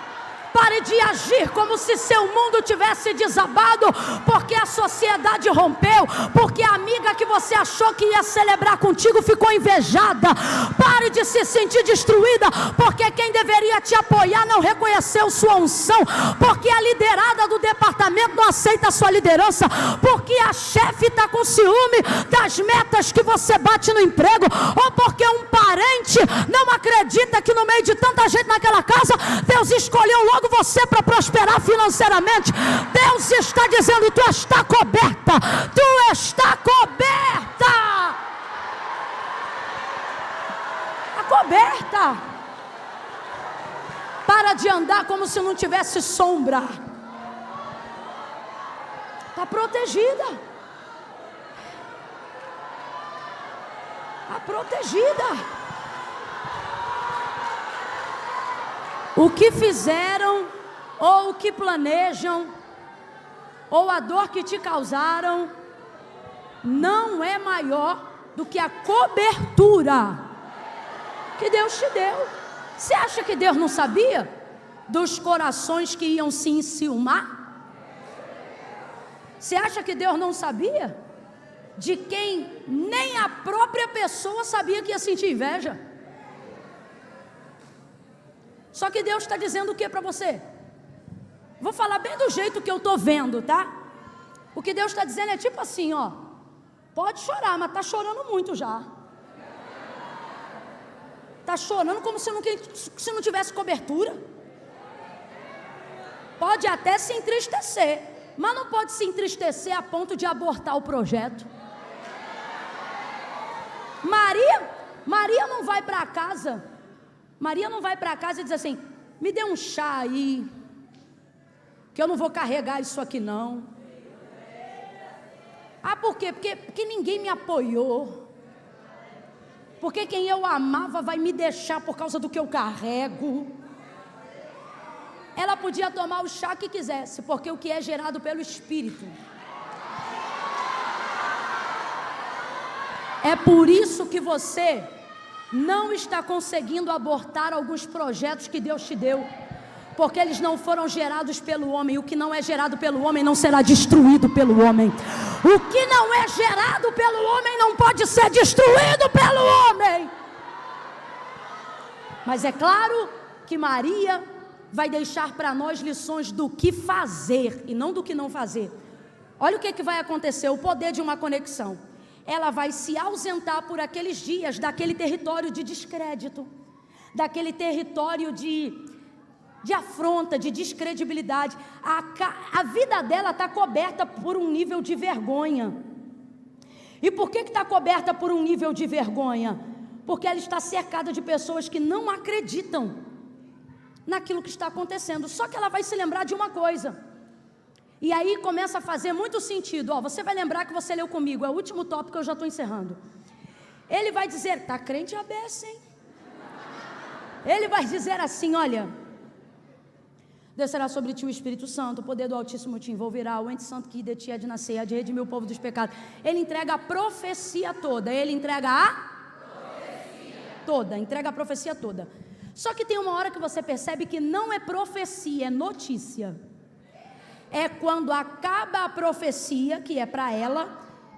Pare de agir como se seu mundo tivesse desabado, porque a sociedade rompeu, porque a amiga que você achou que ia celebrar contigo ficou invejada. Pare de se sentir destruída, porque quem deveria te apoiar não reconheceu sua unção, porque a liderada do departamento não aceita a sua liderança, porque a chefe está com ciúme das metas que você bate no emprego, ou porque um parente não acredita que no meio de tanta gente naquela casa, Deus escolheu logo você para prosperar financeiramente. Deus está dizendo: tu está coberta, tu está coberta, está coberta. Para de andar como se não tivesse sombra, está protegida, está protegida. O que fizeram, ou o que planejam, ou a dor que te causaram, não é maior do que a cobertura que Deus te deu. Você acha que Deus não sabia dos corações que iam se enciumar? Você acha que Deus não sabia de quem nem a própria pessoa sabia que ia sentir inveja? Só que Deus está dizendo o que para você? Vou falar bem do jeito que eu estou vendo, tá? O que Deus está dizendo é tipo assim, ó: pode chorar, mas está chorando muito já. Está chorando como se não tivesse cobertura. Pode até se entristecer, mas não pode se entristecer a ponto de abortar o projeto. Maria não vai para casa. Maria não vai para casa e diz assim: me dê um chá aí, que eu não vou carregar isso aqui não. Ah, por quê? Porque ninguém me apoiou. Porque quem eu amava vai me deixar por causa do que eu carrego. Ela podia tomar o chá que quisesse, porque o que é gerado pelo Espírito. É por isso que você não está conseguindo abortar alguns projetos que Deus te deu, porque eles não foram gerados pelo homem. O que não é gerado pelo homem não será destruído pelo homem. O que não é gerado pelo homem não pode ser destruído pelo homem. Mas é claro que Maria vai deixar para nós lições do que fazer e não do que não fazer. Olha o que vai acontecer, o poder de uma conexão. Ela vai se ausentar por aqueles dias daquele território de descrédito, daquele território de afronta, de descredibilidade. A vida dela está coberta por um nível de vergonha. E por que está coberta por um nível de vergonha? Porque ela está cercada de pessoas que não acreditam naquilo que está acontecendo. Só que ela vai se lembrar de uma coisa. E aí começa a fazer muito sentido. Você vai lembrar que você leu comigo, é o último tópico que eu já estou encerrando. Ele vai dizer: está crente a beça, hein? Ele vai dizer assim: olha, descerá sobre ti o Espírito Santo, o poder do Altíssimo te envolverá, o ente santo que de ti há de nascer, há de redimir o povo dos pecados. Ele entrega a profecia toda, ele entrega a profecia toda, entrega a profecia toda. Só que tem uma hora que você percebe que não é profecia, é notícia. É quando acaba a profecia, que é para ela,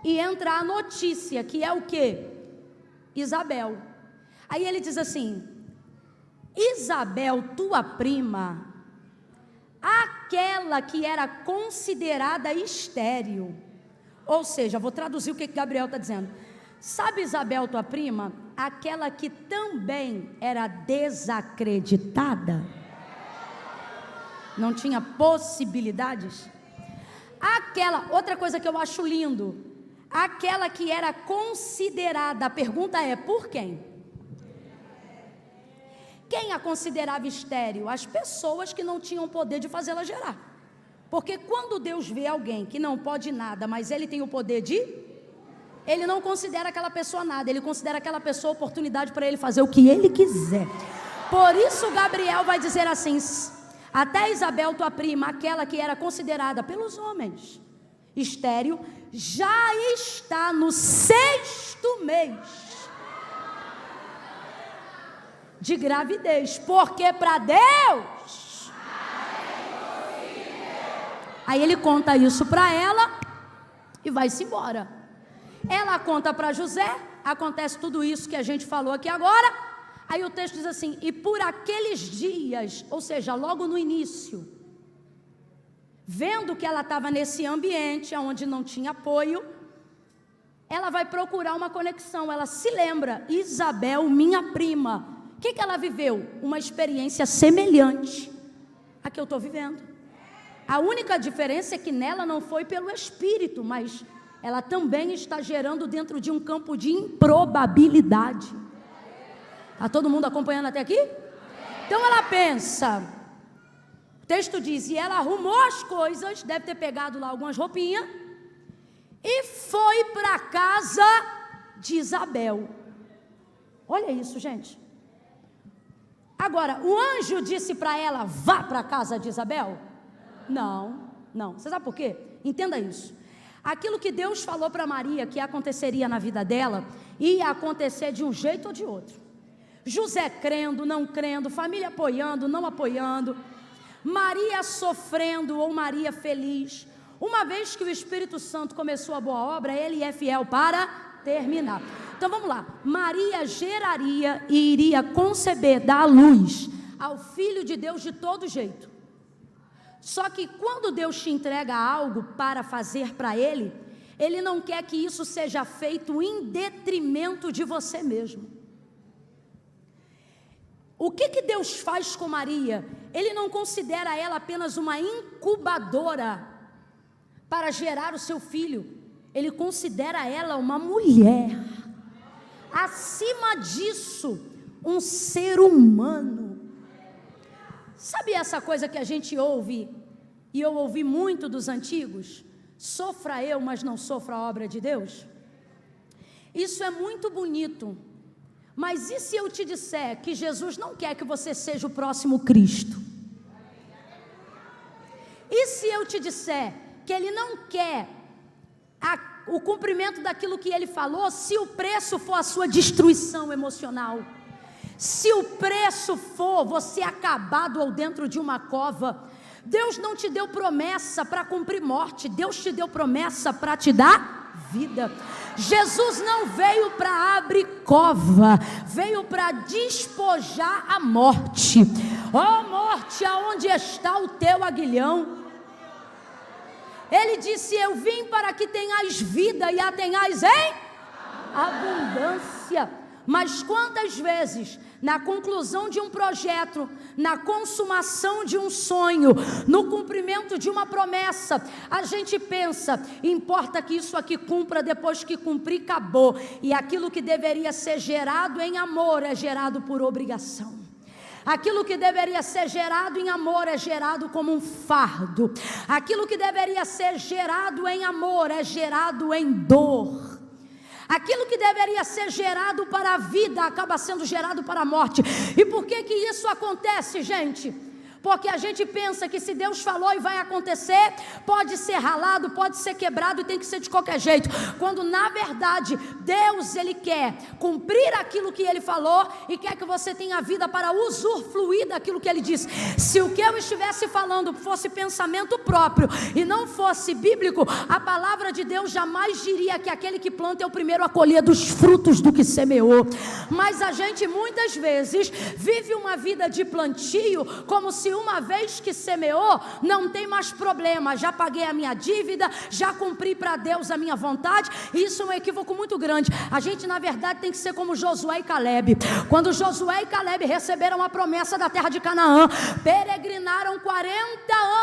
e entra a notícia, que é o quê? Isabel. Aí ele diz assim: Isabel, tua prima, aquela que era considerada estéril. Ou seja, vou traduzir o que Gabriel está dizendo. Sabe Isabel, tua prima, aquela que também era desacreditada? Não tinha possibilidades? Aquela, outra coisa que eu acho lindo, aquela que era considerada, a pergunta é, por quem? Quem a considerava estéril? As pessoas que não tinham poder de fazê-la gerar. Porque quando Deus vê alguém que não pode nada, mas ele tem o poder de... Ele não considera aquela pessoa nada, ele considera aquela pessoa oportunidade para ele fazer o que ele quiser. Por isso Gabriel vai dizer assim: até Isabel, tua prima, aquela que era considerada pelos homens estéril, já está no 6º mês. de gravidez, porque para Deus. Aí ele conta isso para ela e vai-se embora. Ela conta para José, acontece tudo isso que a gente falou aqui agora. Aí o texto diz assim: e por aqueles dias, ou seja, logo no início, vendo que ela estava nesse ambiente onde não tinha apoio, ela vai procurar uma conexão. Ela se lembra: Isabel, minha prima. O que ela viveu? Uma experiência semelhante à que eu estou vivendo. A única diferença é que nela não foi pelo Espírito, mas ela também está gerando dentro de um campo de improbabilidade. Está todo mundo acompanhando até aqui? Então ela pensa, o texto diz, e ela arrumou as coisas, deve ter pegado lá algumas roupinhas, e foi para a casa de Isabel. Olha isso, gente. Agora, o anjo disse para ela: vá para a casa de Isabel? Não. Você sabe por quê? Entenda isso. Aquilo que Deus falou para Maria que aconteceria na vida dela, ia acontecer de um jeito ou de outro. José crendo, não crendo, família apoiando, não apoiando, Maria sofrendo ou Maria feliz. Uma vez que o Espírito Santo começou a boa obra, ele é fiel para terminar. Então vamos lá, Maria geraria e iria conceber, dar à luz ao Filho de Deus de todo jeito. Só que quando Deus te entrega algo para fazer para Ele, Ele não quer que isso seja feito em detrimento de você mesmo. O que Deus faz com Maria? Ele não considera ela apenas uma incubadora para gerar o seu filho. Ele considera ela uma mulher. Acima disso, um ser humano. Sabe essa coisa que a gente ouve, e eu ouvi muito dos antigos? Sofra eu, mas não sofra a obra de Deus. Isso é muito bonito. Mas e se eu te disser que Jesus não quer que você seja o próximo Cristo? E se eu te disser que Ele não quer o cumprimento daquilo que Ele falou, se o preço for a sua destruição emocional? Se o preço for você acabado ou dentro de uma cova? Deus não te deu promessa para cumprir morte, Deus te deu promessa para te dar vida. Jesus não veio para abrir cova, veio para despojar a morte. Ó morte, aonde está o teu aguilhão? Ele disse: eu vim para que tenhais vida e a tenhais em abundância. Mas quantas vezes, na conclusão de um projeto, na consumação de um sonho, no cumprimento de uma promessa, a gente pensa: importa que isso aqui cumpra, depois que cumprir, acabou. E aquilo que deveria ser gerado em amor é gerado por obrigação. Aquilo que deveria ser gerado em amor é gerado como um fardo. Aquilo que deveria ser gerado em amor é gerado em dor. Aquilo que deveria ser gerado para a vida acaba sendo gerado para a morte. E por que isso acontece, gente? Porque a gente pensa que se Deus falou e vai acontecer, pode ser ralado, pode ser quebrado e tem que ser de qualquer jeito. Quando na verdade Deus, Ele quer cumprir aquilo que Ele falou e quer que você tenha vida para usufruir daquilo que Ele disse. Se o que eu estivesse falando fosse pensamento próprio e não fosse bíblico, a palavra de Deus jamais diria que aquele que planta é o primeiro a colher dos frutos do que semeou. Mas a gente muitas vezes vive uma vida de plantio como se uma vez que semeou, não tem mais problema, já paguei a minha dívida, já cumpri para Deus a minha vontade. Isso é um equívoco muito grande. A gente na verdade tem que ser como Josué e Caleb. Quando Josué e Caleb receberam a promessa da terra de Canaã, peregrinaram 40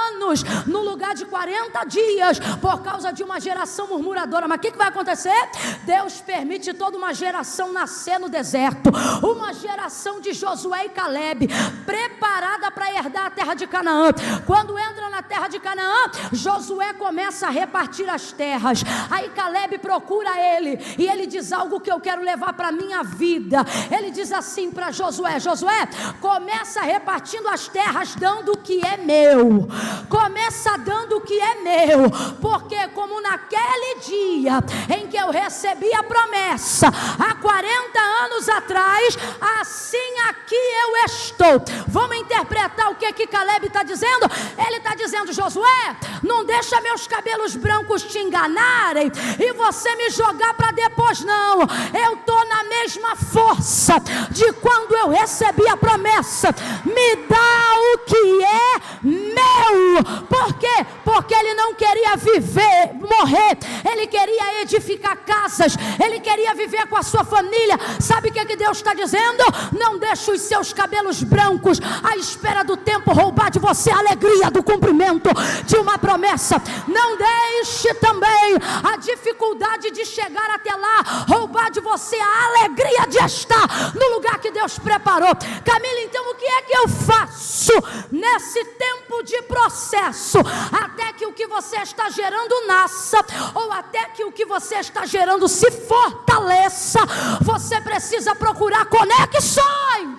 anos no lugar de 40 dias, por causa de uma geração murmuradora. Mas o que vai acontecer? Deus permite toda uma geração nascer no deserto, uma geração de Josué e Caleb, preparada para herdar herdar a terra de Canaã. Quando entra na terra de Canaã, Josué começa a repartir as terras. Aí Caleb procura ele, e ele diz algo que eu quero levar para a minha vida. Ele diz assim para Josué: Josué, começa repartindo as terras, dando o que é meu. Começa dando o que é meu, porque como naquele dia em que eu recebi a promessa, há 40 anos atrás, assim aqui eu estou. Vamos interpretar o que Caleb está dizendo? Ele está dizendo: Josué, não deixa meus cabelos brancos te enganarem e você me jogar para depois, não. Eu estou na mesma força de quando eu recebi a promessa. Me dá o que é meu. Por quê? Porque ele não queria viver, morrer. Ele queria edificar casas. Ele queria viver com a sua família. Sabe o que Deus está dizendo? Não deixe os seus cabelos brancos à espera do tempo roubar de você a alegria do cumprimento de uma promessa. Não deixe também a dificuldade de chegar até lá roubar de você a alegria de estar no lugar que Deus preparou. Camila, então o que é que eu faço nesse tempo de processo, até que o que você está gerando nasça, ou até que o que você está gerando se fortaleça? Você precisa procurar conexões,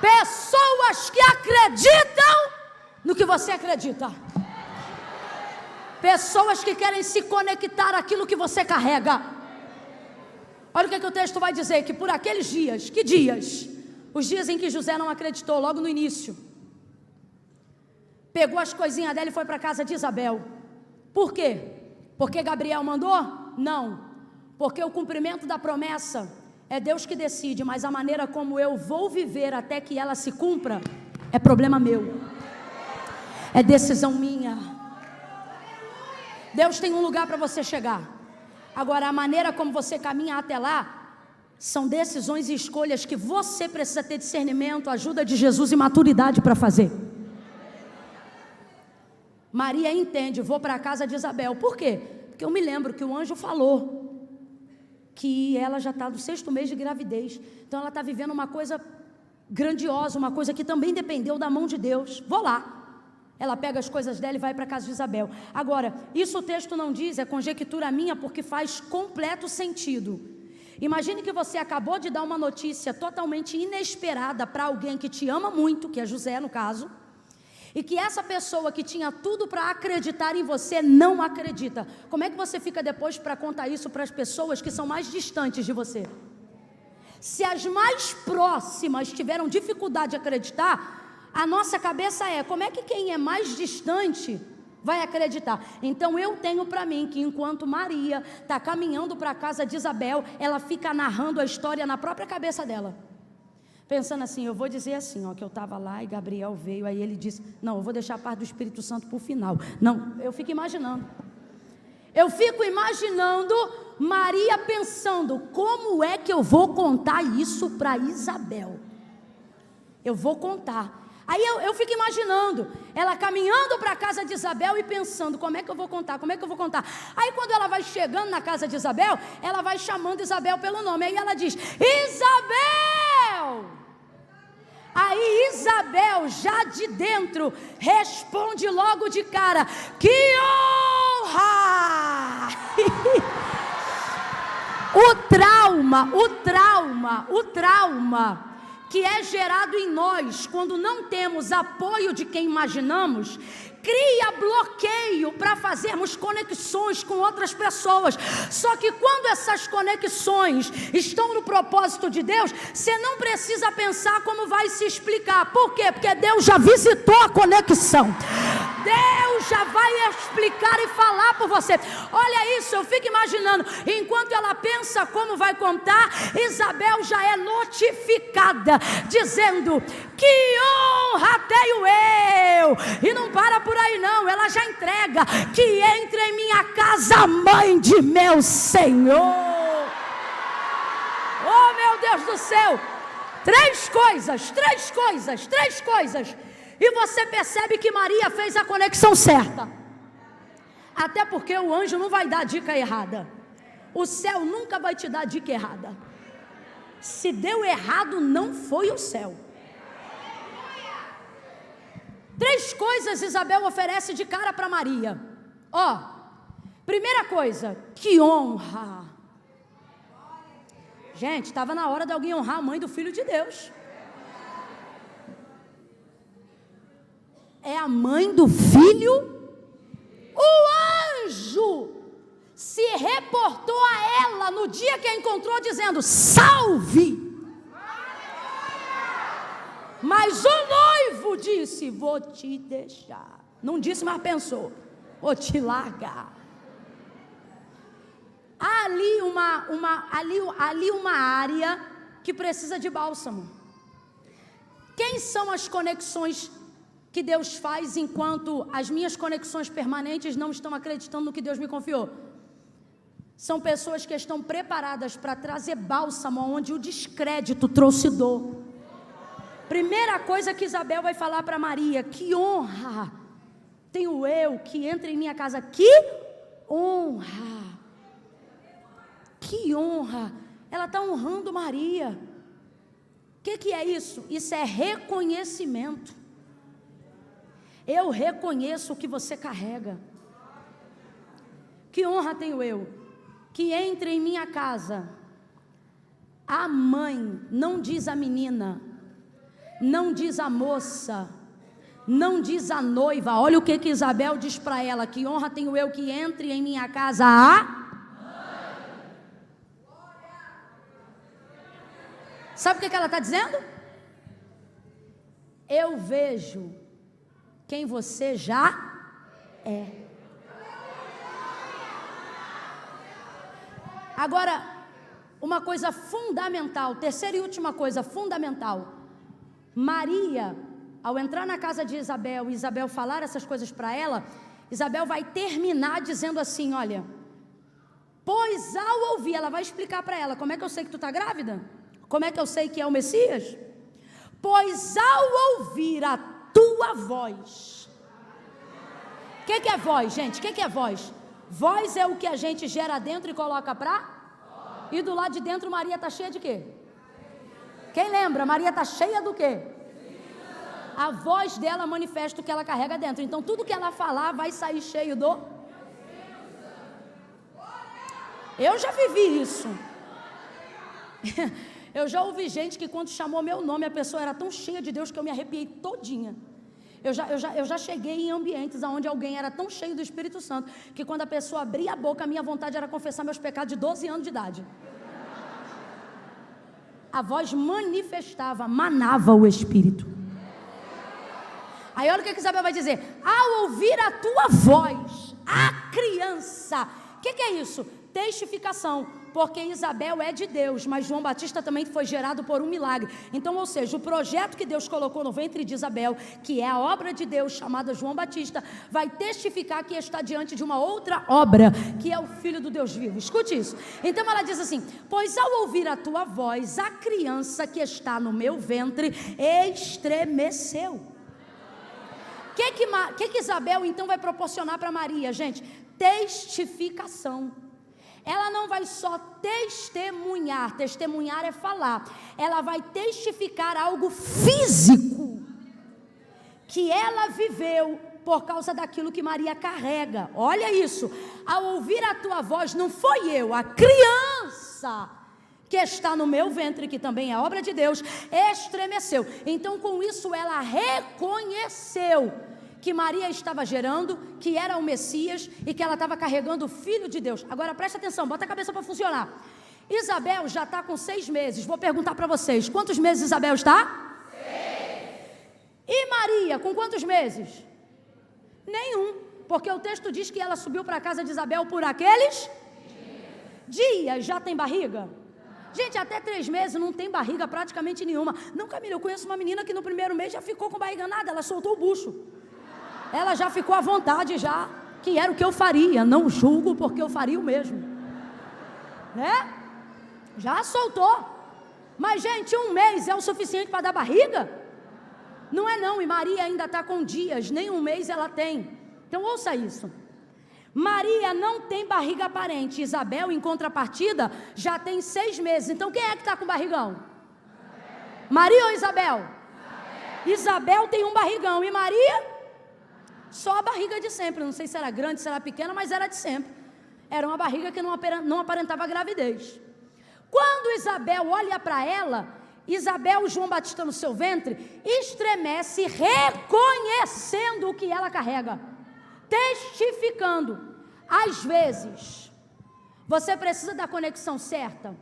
pessoas que acreditam no que você acredita, pessoas que querem se conectar àquilo que você carrega. Olha o que o texto vai dizer: que por aqueles dias, que dias? Os dias em que José não acreditou, logo no início, pegou as coisinhas dela e foi para a casa de Isabel. Por quê? Porque Gabriel mandou? Não, porque o cumprimento da promessa é Deus que decide, mas a maneira como eu vou viver até que ela se cumpra é problema meu, é decisão minha. Deus tem um lugar para você chegar. Agora, a maneira como você caminha até lá são decisões e escolhas que você precisa ter discernimento, ajuda de Jesus e maturidade para fazer. Maria entende: vou para a casa de Isabel. Por quê? Porque eu me lembro que o anjo falou que ela já está no 6º mês de gravidez. Então ela está vivendo uma coisa grandiosa, uma coisa que também dependeu da mão de Deus. Vou lá. Ela pega as coisas dela e vai para a casa de Isabel. Agora, isso o texto não diz, é conjectura minha, porque faz completo sentido. Imagine que você acabou de dar uma notícia totalmente inesperada para alguém que te ama muito, que é José no caso, e que essa pessoa que tinha tudo para acreditar em você não acredita. Como é que você fica depois para contar isso para as pessoas que são mais distantes de você? Se as mais próximas tiveram dificuldade de acreditar, a nossa cabeça é: como é que quem é mais distante vai acreditar? Então eu tenho para mim que enquanto Maria está caminhando para a casa de Isabel, ela fica narrando a história na própria cabeça dela, pensando assim: eu vou dizer assim, ó, que eu estava lá e Gabriel veio, aí ele disse, não, eu vou deixar a parte do Espírito Santo para o final. Não, eu fico imaginando Maria pensando: como é que eu vou contar isso para Isabel? Eu vou contar. Aí eu fico imaginando ela caminhando para a casa de Isabel e pensando: como é que eu vou contar, como é que eu vou contar? Aí quando ela vai chegando na casa de Isabel, ela vai chamando Isabel pelo nome. Aí ela diz: Isabel! Aí Isabel, já de dentro, responde logo de cara: que honra! O trauma que é gerado em nós quando não temos apoio de quem imaginamos, cria bloqueio para fazermos conexões com outras pessoas. Só que quando essas conexões estão no propósito de Deus, você não precisa pensar como vai se explicar. Por quê? Porque Deus já visitou a conexão. Deus já vai explicar e falar por você. Olha isso, eu fico imaginando, enquanto ela pensa como vai contar, Isabel já é notificada, dizendo: que honra tenho eu! E não para por aí não, ela já entrega: que entre em minha casa, mãe de meu Senhor. Oh meu Deus do céu! Três coisas. E você percebe que Maria fez a conexão certa. Até porque o anjo não vai dar dica errada. O céu nunca vai te dar dica errada. Se deu errado, não foi o céu. 3 coisas Isabel oferece de cara para Maria. Ó, primeira coisa, que honra. Gente, estava na hora de alguém honrar a mãe do Filho de Deus. É a mãe do Filho. O anjo se reportou a ela no dia que a encontrou, dizendo: salve. Mas o noivo disse: vou te deixar. Não disse, mas pensou: vou te largar. Há ali uma área que precisa de bálsamo. Quem são as conexões que Deus faz enquanto as minhas conexões permanentes não estão acreditando no que Deus me confiou? São pessoas que estão preparadas para trazer bálsamo onde o descrédito trouxe dor. Primeira coisa que Isabel vai falar para Maria: que honra tenho eu que entra em minha casa. Que honra, que honra. Ela está honrando Maria. O que é isso? Isso é reconhecimento. Eu reconheço o que você carrega. Que honra tenho eu que entre em minha casa. A mãe, não diz a menina, não diz a moça, não diz a noiva. Olha o que Isabel diz para ela: que honra tenho eu que entre em minha casa a mãe. Sabe o que ela está dizendo? Eu vejo quem você já é. Agora, uma coisa fundamental, terceira e última coisa fundamental. Maria, ao entrar na casa de Isabel, e Isabel falar essas coisas para ela, Isabel vai terminar dizendo assim: olha, pois ao ouvir, ela vai explicar para ela: como é que eu sei que tu está grávida? Como é que eu sei que é o Messias? Pois ao ouvir a tua voz. O que é voz, gente? O que é voz? Voz é o que a gente gera dentro e coloca para. E do lado de dentro Maria está cheia de quê? Quem lembra? Maria está cheia do quê? A voz dela manifesta o que ela carrega dentro. Então tudo que ela falar vai sair cheio do. Eu já vivi isso. Eu já ouvi gente que quando chamou meu nome, a pessoa era tão cheia de Deus que eu me arrepiei todinha. Eu já cheguei em ambientes onde alguém era tão cheio do Espírito Santo que quando a pessoa abria a boca, a minha vontade era confessar meus pecados de 12 anos de idade. A voz manifestava, manava o Espírito. Aí olha o que Isabel vai dizer: ao ouvir a tua voz, a criança. O que é isso? Testificação. Porque Isabel é de Deus, mas João Batista também foi gerado por um milagre. Então, ou seja, o projeto que Deus colocou no ventre de Isabel, que é a obra de Deus chamada João Batista, vai testificar que está diante de uma outra obra, que é o Filho do Deus vivo. Escute isso. Então ela diz assim: pois ao ouvir a tua voz, a criança que está no meu ventre estremeceu. O que Isabel então vai proporcionar para Maria, gente? Testificação. Ela não vai só testemunhar é falar, ela vai testificar algo físico, que ela viveu por causa daquilo que Maria carrega. Olha isso: ao ouvir a tua voz, não foi eu, a criança que está no meu ventre, que também é obra de Deus, estremeceu. Então com isso ela reconheceu que Maria estava gerando, que era o Messias e que ela estava carregando o Filho de Deus. Agora presta atenção, bota a cabeça para funcionar. Isabel já está com 6 meses. Vou perguntar para vocês: quantos meses Isabel está? 6. E Maria, com quantos meses? Nenhum, porque o texto diz que ela subiu para a casa de Isabel por aqueles dias. Já tem barriga? Gente, até 3 meses não tem barriga praticamente nenhuma. Não, Camila, eu conheço uma menina que no primeiro mês já ficou com barriga nada, ela soltou o bucho. Ela já ficou à vontade já, que era o que eu faria. Não julgo, porque eu faria o mesmo, né? Já soltou. Mas gente, 1 mês é o suficiente para dar barriga? Não é não, e Maria ainda está com dias, nem 1 mês ela tem. Então ouça isso: Maria não tem barriga aparente. Isabel, em contrapartida, já tem 6 meses. Então quem é que está com barrigão? Maria ou Isabel? Isabel tem um barrigão e Maria, só a barriga de sempre. Não sei se era grande, se era pequena, mas era de sempre. Era uma barriga que não aparentava gravidez. Quando Isabel olha para ela, Isabel, João Batista no seu ventre, estremece, reconhecendo o que ela carrega, testificando. Às vezes, você precisa da conexão certa,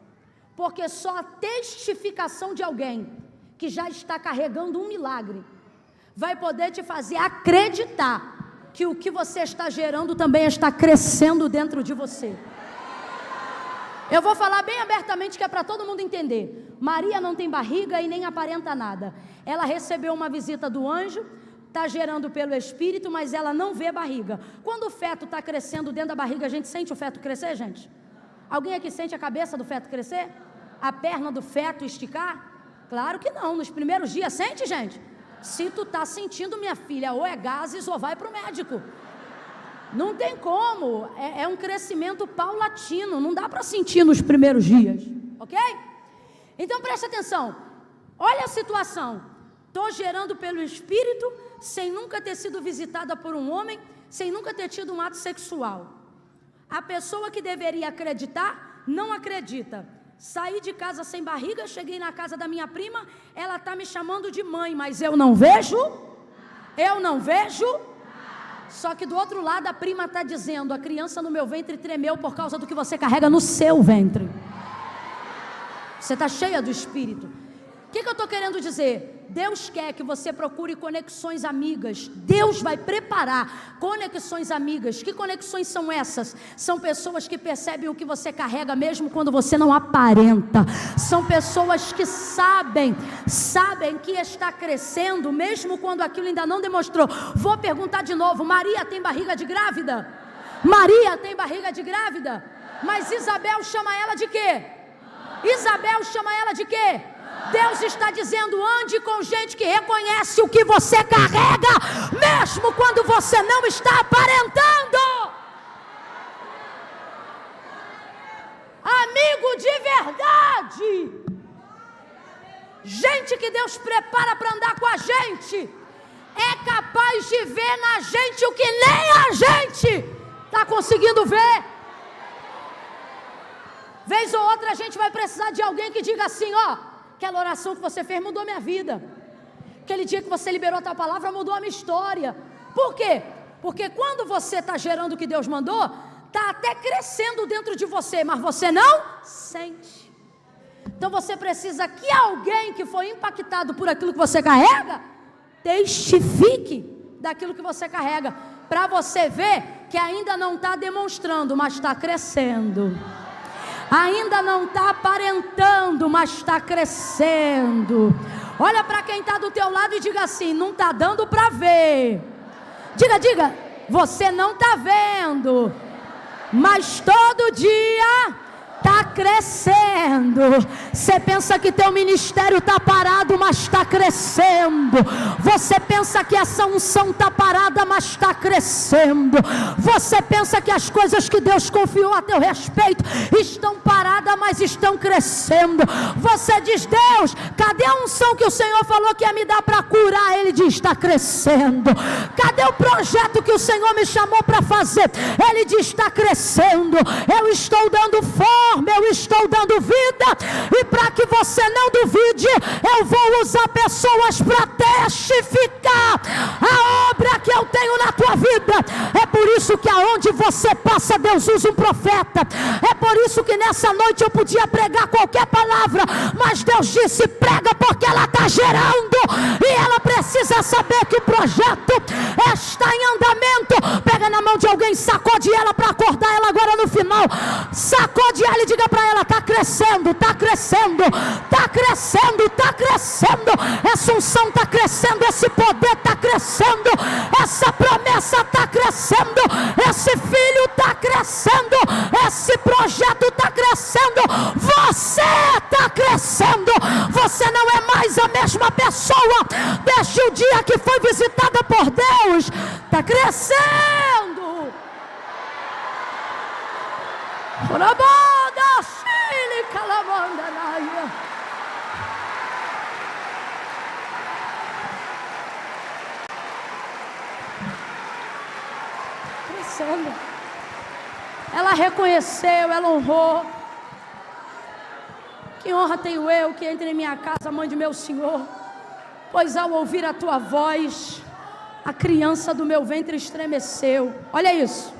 porque só a testificação de alguém que já está carregando um milagre vai poder te fazer acreditar que o que você está gerando também está crescendo dentro de você. Eu vou falar bem abertamente que é para todo mundo entender. Maria não tem barriga e nem aparenta nada. Ela recebeu uma visita do anjo, está gerando pelo Espírito, mas ela não vê barriga. Quando o feto está crescendo dentro da barriga, a gente sente o feto crescer, gente? Alguém aqui sente a cabeça do feto crescer? A perna do feto esticar? Claro que não, nos primeiros dias, sente, gente? Se tu está sentindo, minha filha, ou é gases ou vai para o médico. Não tem como, é um crescimento paulatino, não dá para sentir nos primeiros dias, ok? Então preste atenção, olha a situação, estou gerando pelo Espírito, sem nunca ter sido visitada por um homem, sem nunca ter tido um ato sexual. A pessoa que deveria acreditar, não acredita. Saí de casa sem barriga, cheguei na casa da minha prima, ela está me chamando de mãe, mas eu não vejo. Só que do outro lado a prima está dizendo, a criança no meu ventre tremeu por causa do que você carrega no seu ventre. Você está cheia do Espírito. O que eu estou querendo dizer? Deus quer que você procure conexões amigas. Deus vai preparar conexões amigas. Que conexões são essas? São pessoas que percebem o que você carrega mesmo quando você não aparenta. São pessoas que sabem que está crescendo mesmo quando aquilo ainda não demonstrou. Vou perguntar de novo, Maria tem barriga de grávida? Maria tem barriga de grávida? Mas Isabel chama ela de quê? Isabel chama ela de quê? Deus está dizendo, ande com gente que reconhece o que você carrega, mesmo quando você não está aparentando. Amigo de verdade, gente que Deus prepara para andar com a gente, é capaz de ver na gente o que nem a gente está conseguindo ver. Vez ou outra a gente vai precisar de alguém que diga assim, aquela oração que você fez mudou minha vida. Aquele dia que você liberou a tua palavra mudou a minha história. Por quê? Porque quando você está gerando o que Deus mandou, está até crescendo dentro de você, mas você não sente. Então você precisa que alguém que foi impactado por aquilo que você carrega, testifique daquilo que você carrega, para você ver que ainda não está demonstrando, mas está crescendo. Ainda não está aparentando, mas está crescendo. Olha para quem está do teu lado e diga assim, não está dando para ver. Diga, você não está vendo, mas todo dia está crescendo. Você pensa que teu ministério está parado, mas está crescendo. Você pensa que essa unção está parada, mas está crescendo. Você pensa que as coisas que Deus confiou a teu respeito estão paradas, mas estão crescendo. Você diz, Deus, cadê a unção que o Senhor falou que ia me dar para curar? Ele diz, está crescendo. Cadê o projeto que o Senhor me chamou para fazer? Ele diz, está crescendo. Eu estou dando forma, eu estou dando vida, e para que você não duvide, eu vou usar pessoas para testificar a obra que eu tenho na tua vida. É por isso que aonde você passa, Deus usa um profeta. É por isso que nessa noite eu podia pregar qualquer palavra, mas Deus disse, prega, porque ela está gerando, e ela precisa saber que o projeto está em andamento. Pega na mão de alguém, sacode ela para acordar ela agora no final. Sacode ela e diga para ela, está crescendo, está crescendo, está crescendo, está crescendo. Essa unção está crescendo, esse poder está crescendo, essa promessa está crescendo, esse filho está crescendo, esse projeto está crescendo, você está crescendo. Você não é mais a mesma pessoa desde o dia que foi visitada por Deus. Está crescendo. reconhecendo. Ela reconheceu, ela honrou. Que honra tenho eu que entre em minha casa, mãe de meu Senhor, pois ao ouvir a tua voz, a criança do meu ventre estremeceu. Olha isso.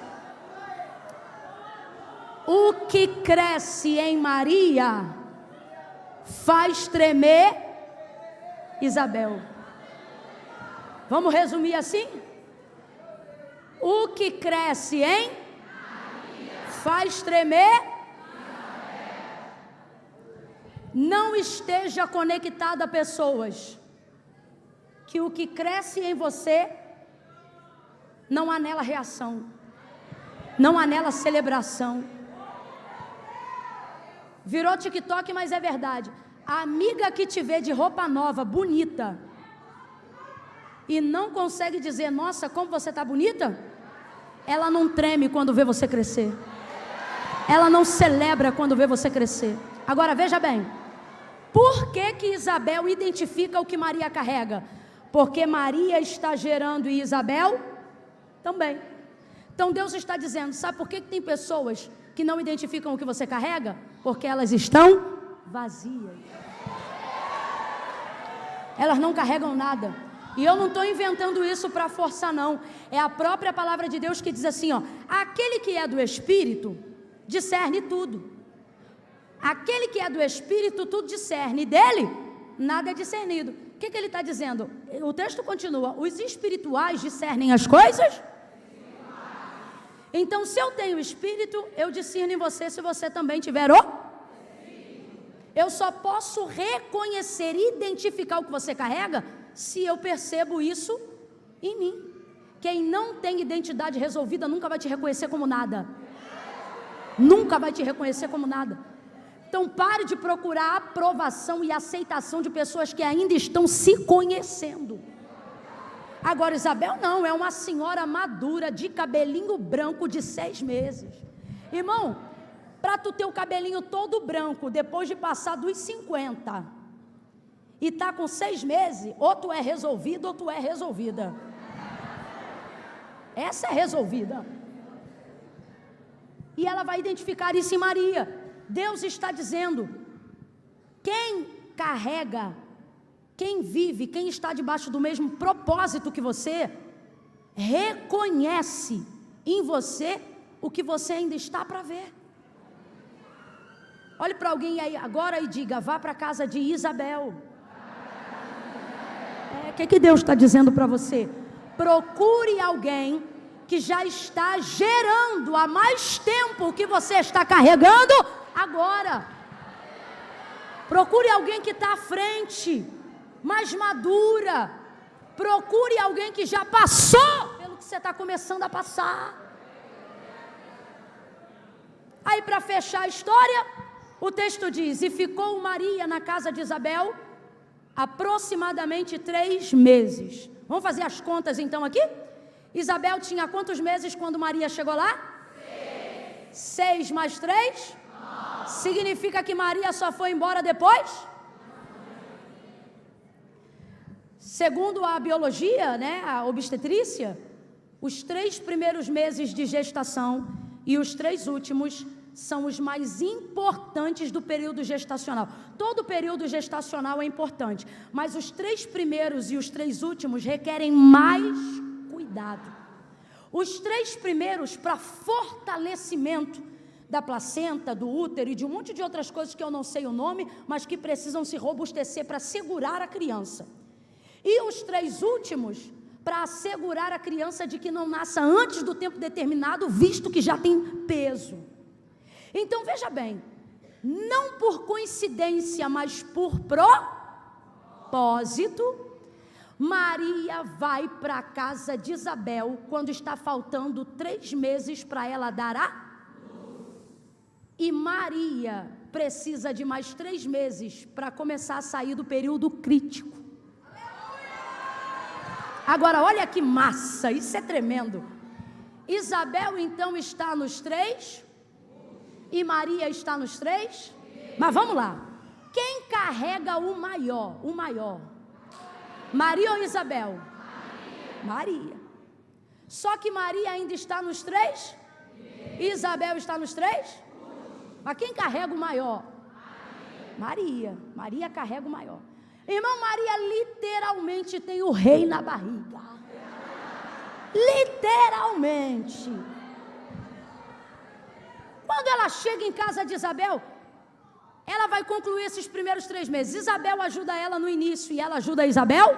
O que cresce em Maria faz tremer Isabel. Vamos resumir assim? O que cresce em Maria faz tremer. Não esteja conectado a pessoas que o que cresce em você, não há nela reação, não há nela celebração. Virou TikTok, mas é verdade. A amiga que te vê de roupa nova, bonita, e não consegue dizer, nossa, como você está bonita, ela não treme quando vê você crescer. Ela não celebra quando vê você crescer. Agora veja bem, por que Isabel identifica o que Maria carrega? Porque Maria está gerando e Isabel também. Então Deus está dizendo, sabe por que tem pessoas que não identificam o que você carrega? Porque elas estão vazias. Elas não carregam nada. E eu não estou inventando isso para forçar, não. É a própria palavra de Deus que diz assim, ó, aquele que é do Espírito discerne tudo. Aquele que é do Espírito tudo discerne, e dele nada é discernido. O que ele está dizendo? O texto continua, os espirituais discernem as coisas? Então se eu tenho Espírito, eu discerno em você se você também tiver o? Eu só posso reconhecer e identificar o que você carrega se eu percebo isso em mim. Quem não tem identidade resolvida nunca vai te reconhecer como nada. Nunca vai te reconhecer como nada. Então pare de procurar a aprovação e aceitação de pessoas que ainda estão se conhecendo. Agora Isabel não, é uma senhora madura, de cabelinho branco de 6 meses. Irmão, para tu ter o cabelinho todo branco, depois de passar dos 50, e tá com 6 meses, ou tu é resolvido ou tu é resolvida. Essa é resolvida. E ela vai identificar isso em Maria. Deus está dizendo, quem carrega, quem vive, quem está debaixo do mesmo propósito que você, reconhece em você o que você ainda está para ver. Olhe para alguém aí agora e diga, vá para a casa de Isabel. O que Deus está dizendo para você? Procure alguém que já está gerando há mais tempo o que você está carregando agora. Procure alguém que está à frente, mais madura. Procure alguém que já passou pelo que você está começando a passar. Aí para fechar a história, o texto diz, e ficou Maria na casa de Isabel aproximadamente 3 meses. Vamos fazer as contas então aqui? Isabel tinha quantos meses quando Maria chegou lá? 6 mais 3? 9. Significa que Maria só foi embora depois? Segundo a biologia, né, a obstetrícia, os 3 primeiros meses de gestação e os 3 últimos são os mais importantes do período gestacional. Todo período gestacional é importante, mas os 3 primeiros e os 3 últimos requerem mais cuidado. Os 3 primeiros para fortalecimento da placenta, do útero e de um monte de outras coisas que eu não sei o nome, mas que precisam se robustecer para segurar a criança. E os 3 últimos para assegurar a criança de que não nasça antes do tempo determinado, visto que já tem peso. Então veja bem, não por coincidência, mas por propósito, Maria vai para a casa de Isabel quando está faltando 3 meses para ela dar a luz. E Maria precisa de mais 3 meses para começar a sair do período crítico. Agora olha que massa, isso é tremendo. Isabel então está nos 3 e Maria está nos 3. Mas vamos lá, quem carrega o maior? Maria ou Isabel? Maria. Só que Maria ainda está nos 3? Isabel está nos 3? Mas quem carrega o maior? Maria. Maria carrega o maior. Irmão, Maria literalmente tem o rei na barriga. Literalmente. Quando ela chega em casa de Isabel, ela vai concluir esses primeiros 3 meses. Isabel ajuda ela no início e ela ajuda Isabel?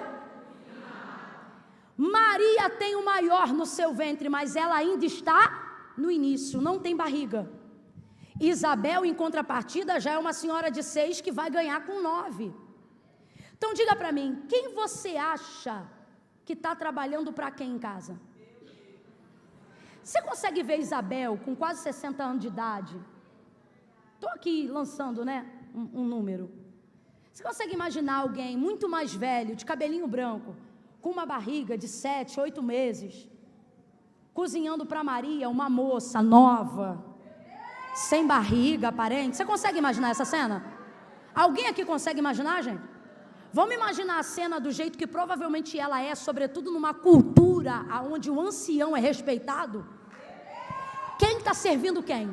Maria tem o maior no seu ventre, mas ela ainda está no início, não tem barriga. Isabel, em contrapartida, já é uma senhora de 6 que vai ganhar com 9. Então diga para mim, quem você acha que está trabalhando para quem em casa? Você consegue ver Isabel com quase 60 anos de idade? Estou aqui lançando, né, um número. Você consegue imaginar alguém muito mais velho, de cabelinho branco, com uma barriga de 7, 8 meses, cozinhando para Maria, uma moça nova, sem barriga aparente? Você consegue imaginar essa cena? Alguém aqui consegue imaginar, gente? Vamos imaginar a cena do jeito que provavelmente ela é, sobretudo numa cultura onde o ancião é respeitado. Quem está servindo quem?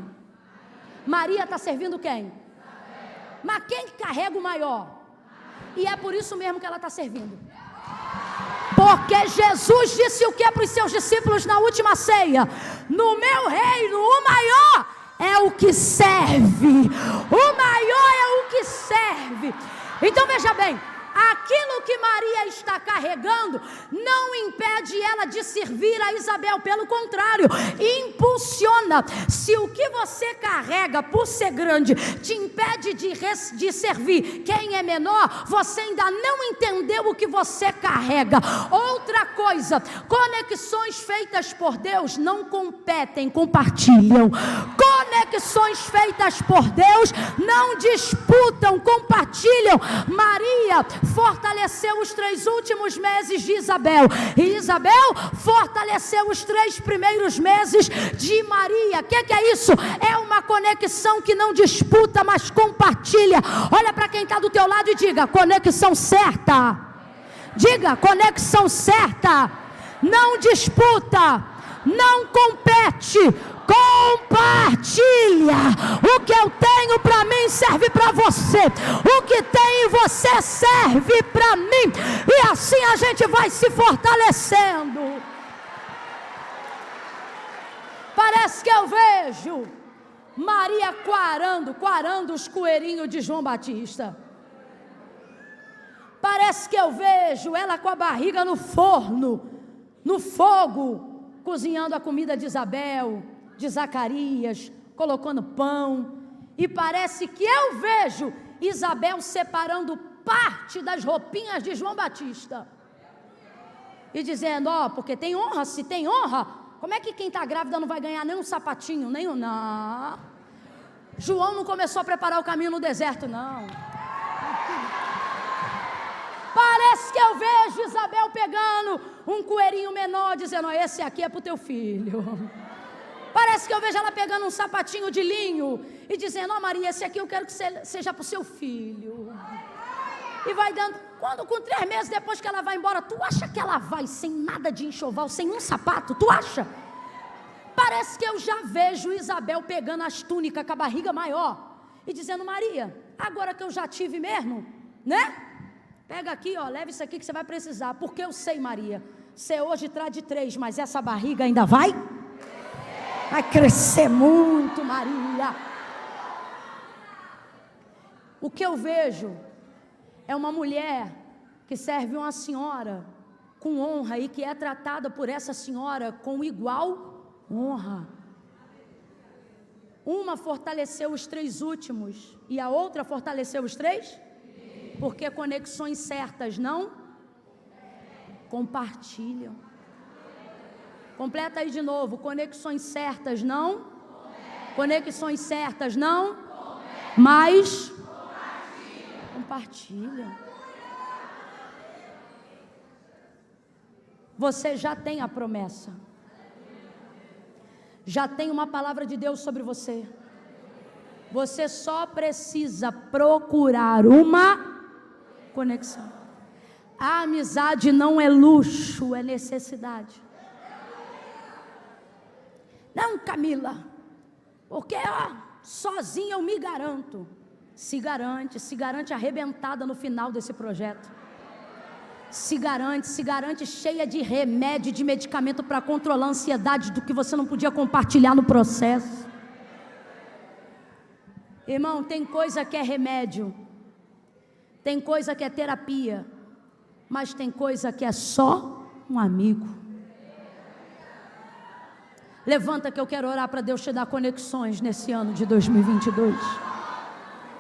Maria está servindo quem? Mas quem carrega o maior? E é por isso mesmo que ela está servindo. Porque Jesus disse o que para os seus discípulos na última ceia? No meu reino, o maior é o que serve. O maior é o que serve. Então veja bem, aquilo que Maria está carregando não impede ela de servir a Isabel, pelo contrário, impulsiona. Se o que você carrega, por ser grande, te impede de servir quem é menor, você ainda não entendeu o que você carrega. Outra coisa, conexões feitas por Deus não competem, compartilham. Conexões feitas por Deus não disputam, compartilham. Maria fortaleceu os 3 últimos meses de Isabel, e Isabel fortaleceu os 3 primeiros meses de Maria. O que é isso? É uma conexão que não disputa, mas compartilha. Olha para quem está do teu lado e diga: conexão certa. Diga: conexão certa. Não disputa, não compete, compartilha. O que eu tenho para mim serve para você. O que tem em você serve para mim. E assim a gente vai se fortalecendo. Parece que eu vejo Maria quarando os coelhinhos de João Batista. Parece que eu vejo ela com a barriga no forno, no fogo, cozinhando a comida de Isabel, de Zacarias, colocando pão. E parece que eu vejo Isabel separando parte das roupinhas de João Batista e dizendo: ó, porque tem honra. Se tem honra, como é que quem está grávida não vai ganhar nem um sapatinho, nem um... Não, João não começou a preparar o caminho no deserto, não. Parece que eu vejo Isabel pegando um coelhinho menor, dizendo: ó, esse aqui é para o teu filho. Parece que eu vejo ela pegando um sapatinho de linho e dizendo: ó, Maria, esse aqui eu quero que seja para o seu filho. E vai dando. Quando com 3 meses depois que ela vai embora, tu acha que ela vai sem nada de enxoval, sem um sapato? Tu acha? Parece que eu já vejo Isabel pegando as túnicas com a barriga maior e dizendo: Maria, agora que eu já tive mesmo, né? Pega aqui, ó, leva isso aqui que você vai precisar. Porque eu sei, Maria, você hoje traz de 3, mas essa barriga ainda vai crescer muito, Maria. O que eu vejo é uma mulher que serve uma senhora com honra e que é tratada por essa senhora com igual honra. Uma fortaleceu os 3 últimos e a outra fortaleceu os 3? Porque conexões certas não compartilham. Completa aí de novo: conexões certas não, conexões certas não, mas compartilham. Você já tem a promessa, já tem uma palavra de Deus sobre você. Você só precisa procurar uma conexão. A amizade não é luxo, é necessidade. Não, Camila, porque sozinha eu me garanto. Se garante arrebentada no final desse projeto. Se garante cheia de remédio, de medicamento para controlar a ansiedade do que você não podia compartilhar no processo. Irmão, tem coisa que é remédio, tem coisa que é terapia, mas tem coisa que é só um amigo. Levanta que eu quero orar para Deus te dar conexões nesse ano de 2022.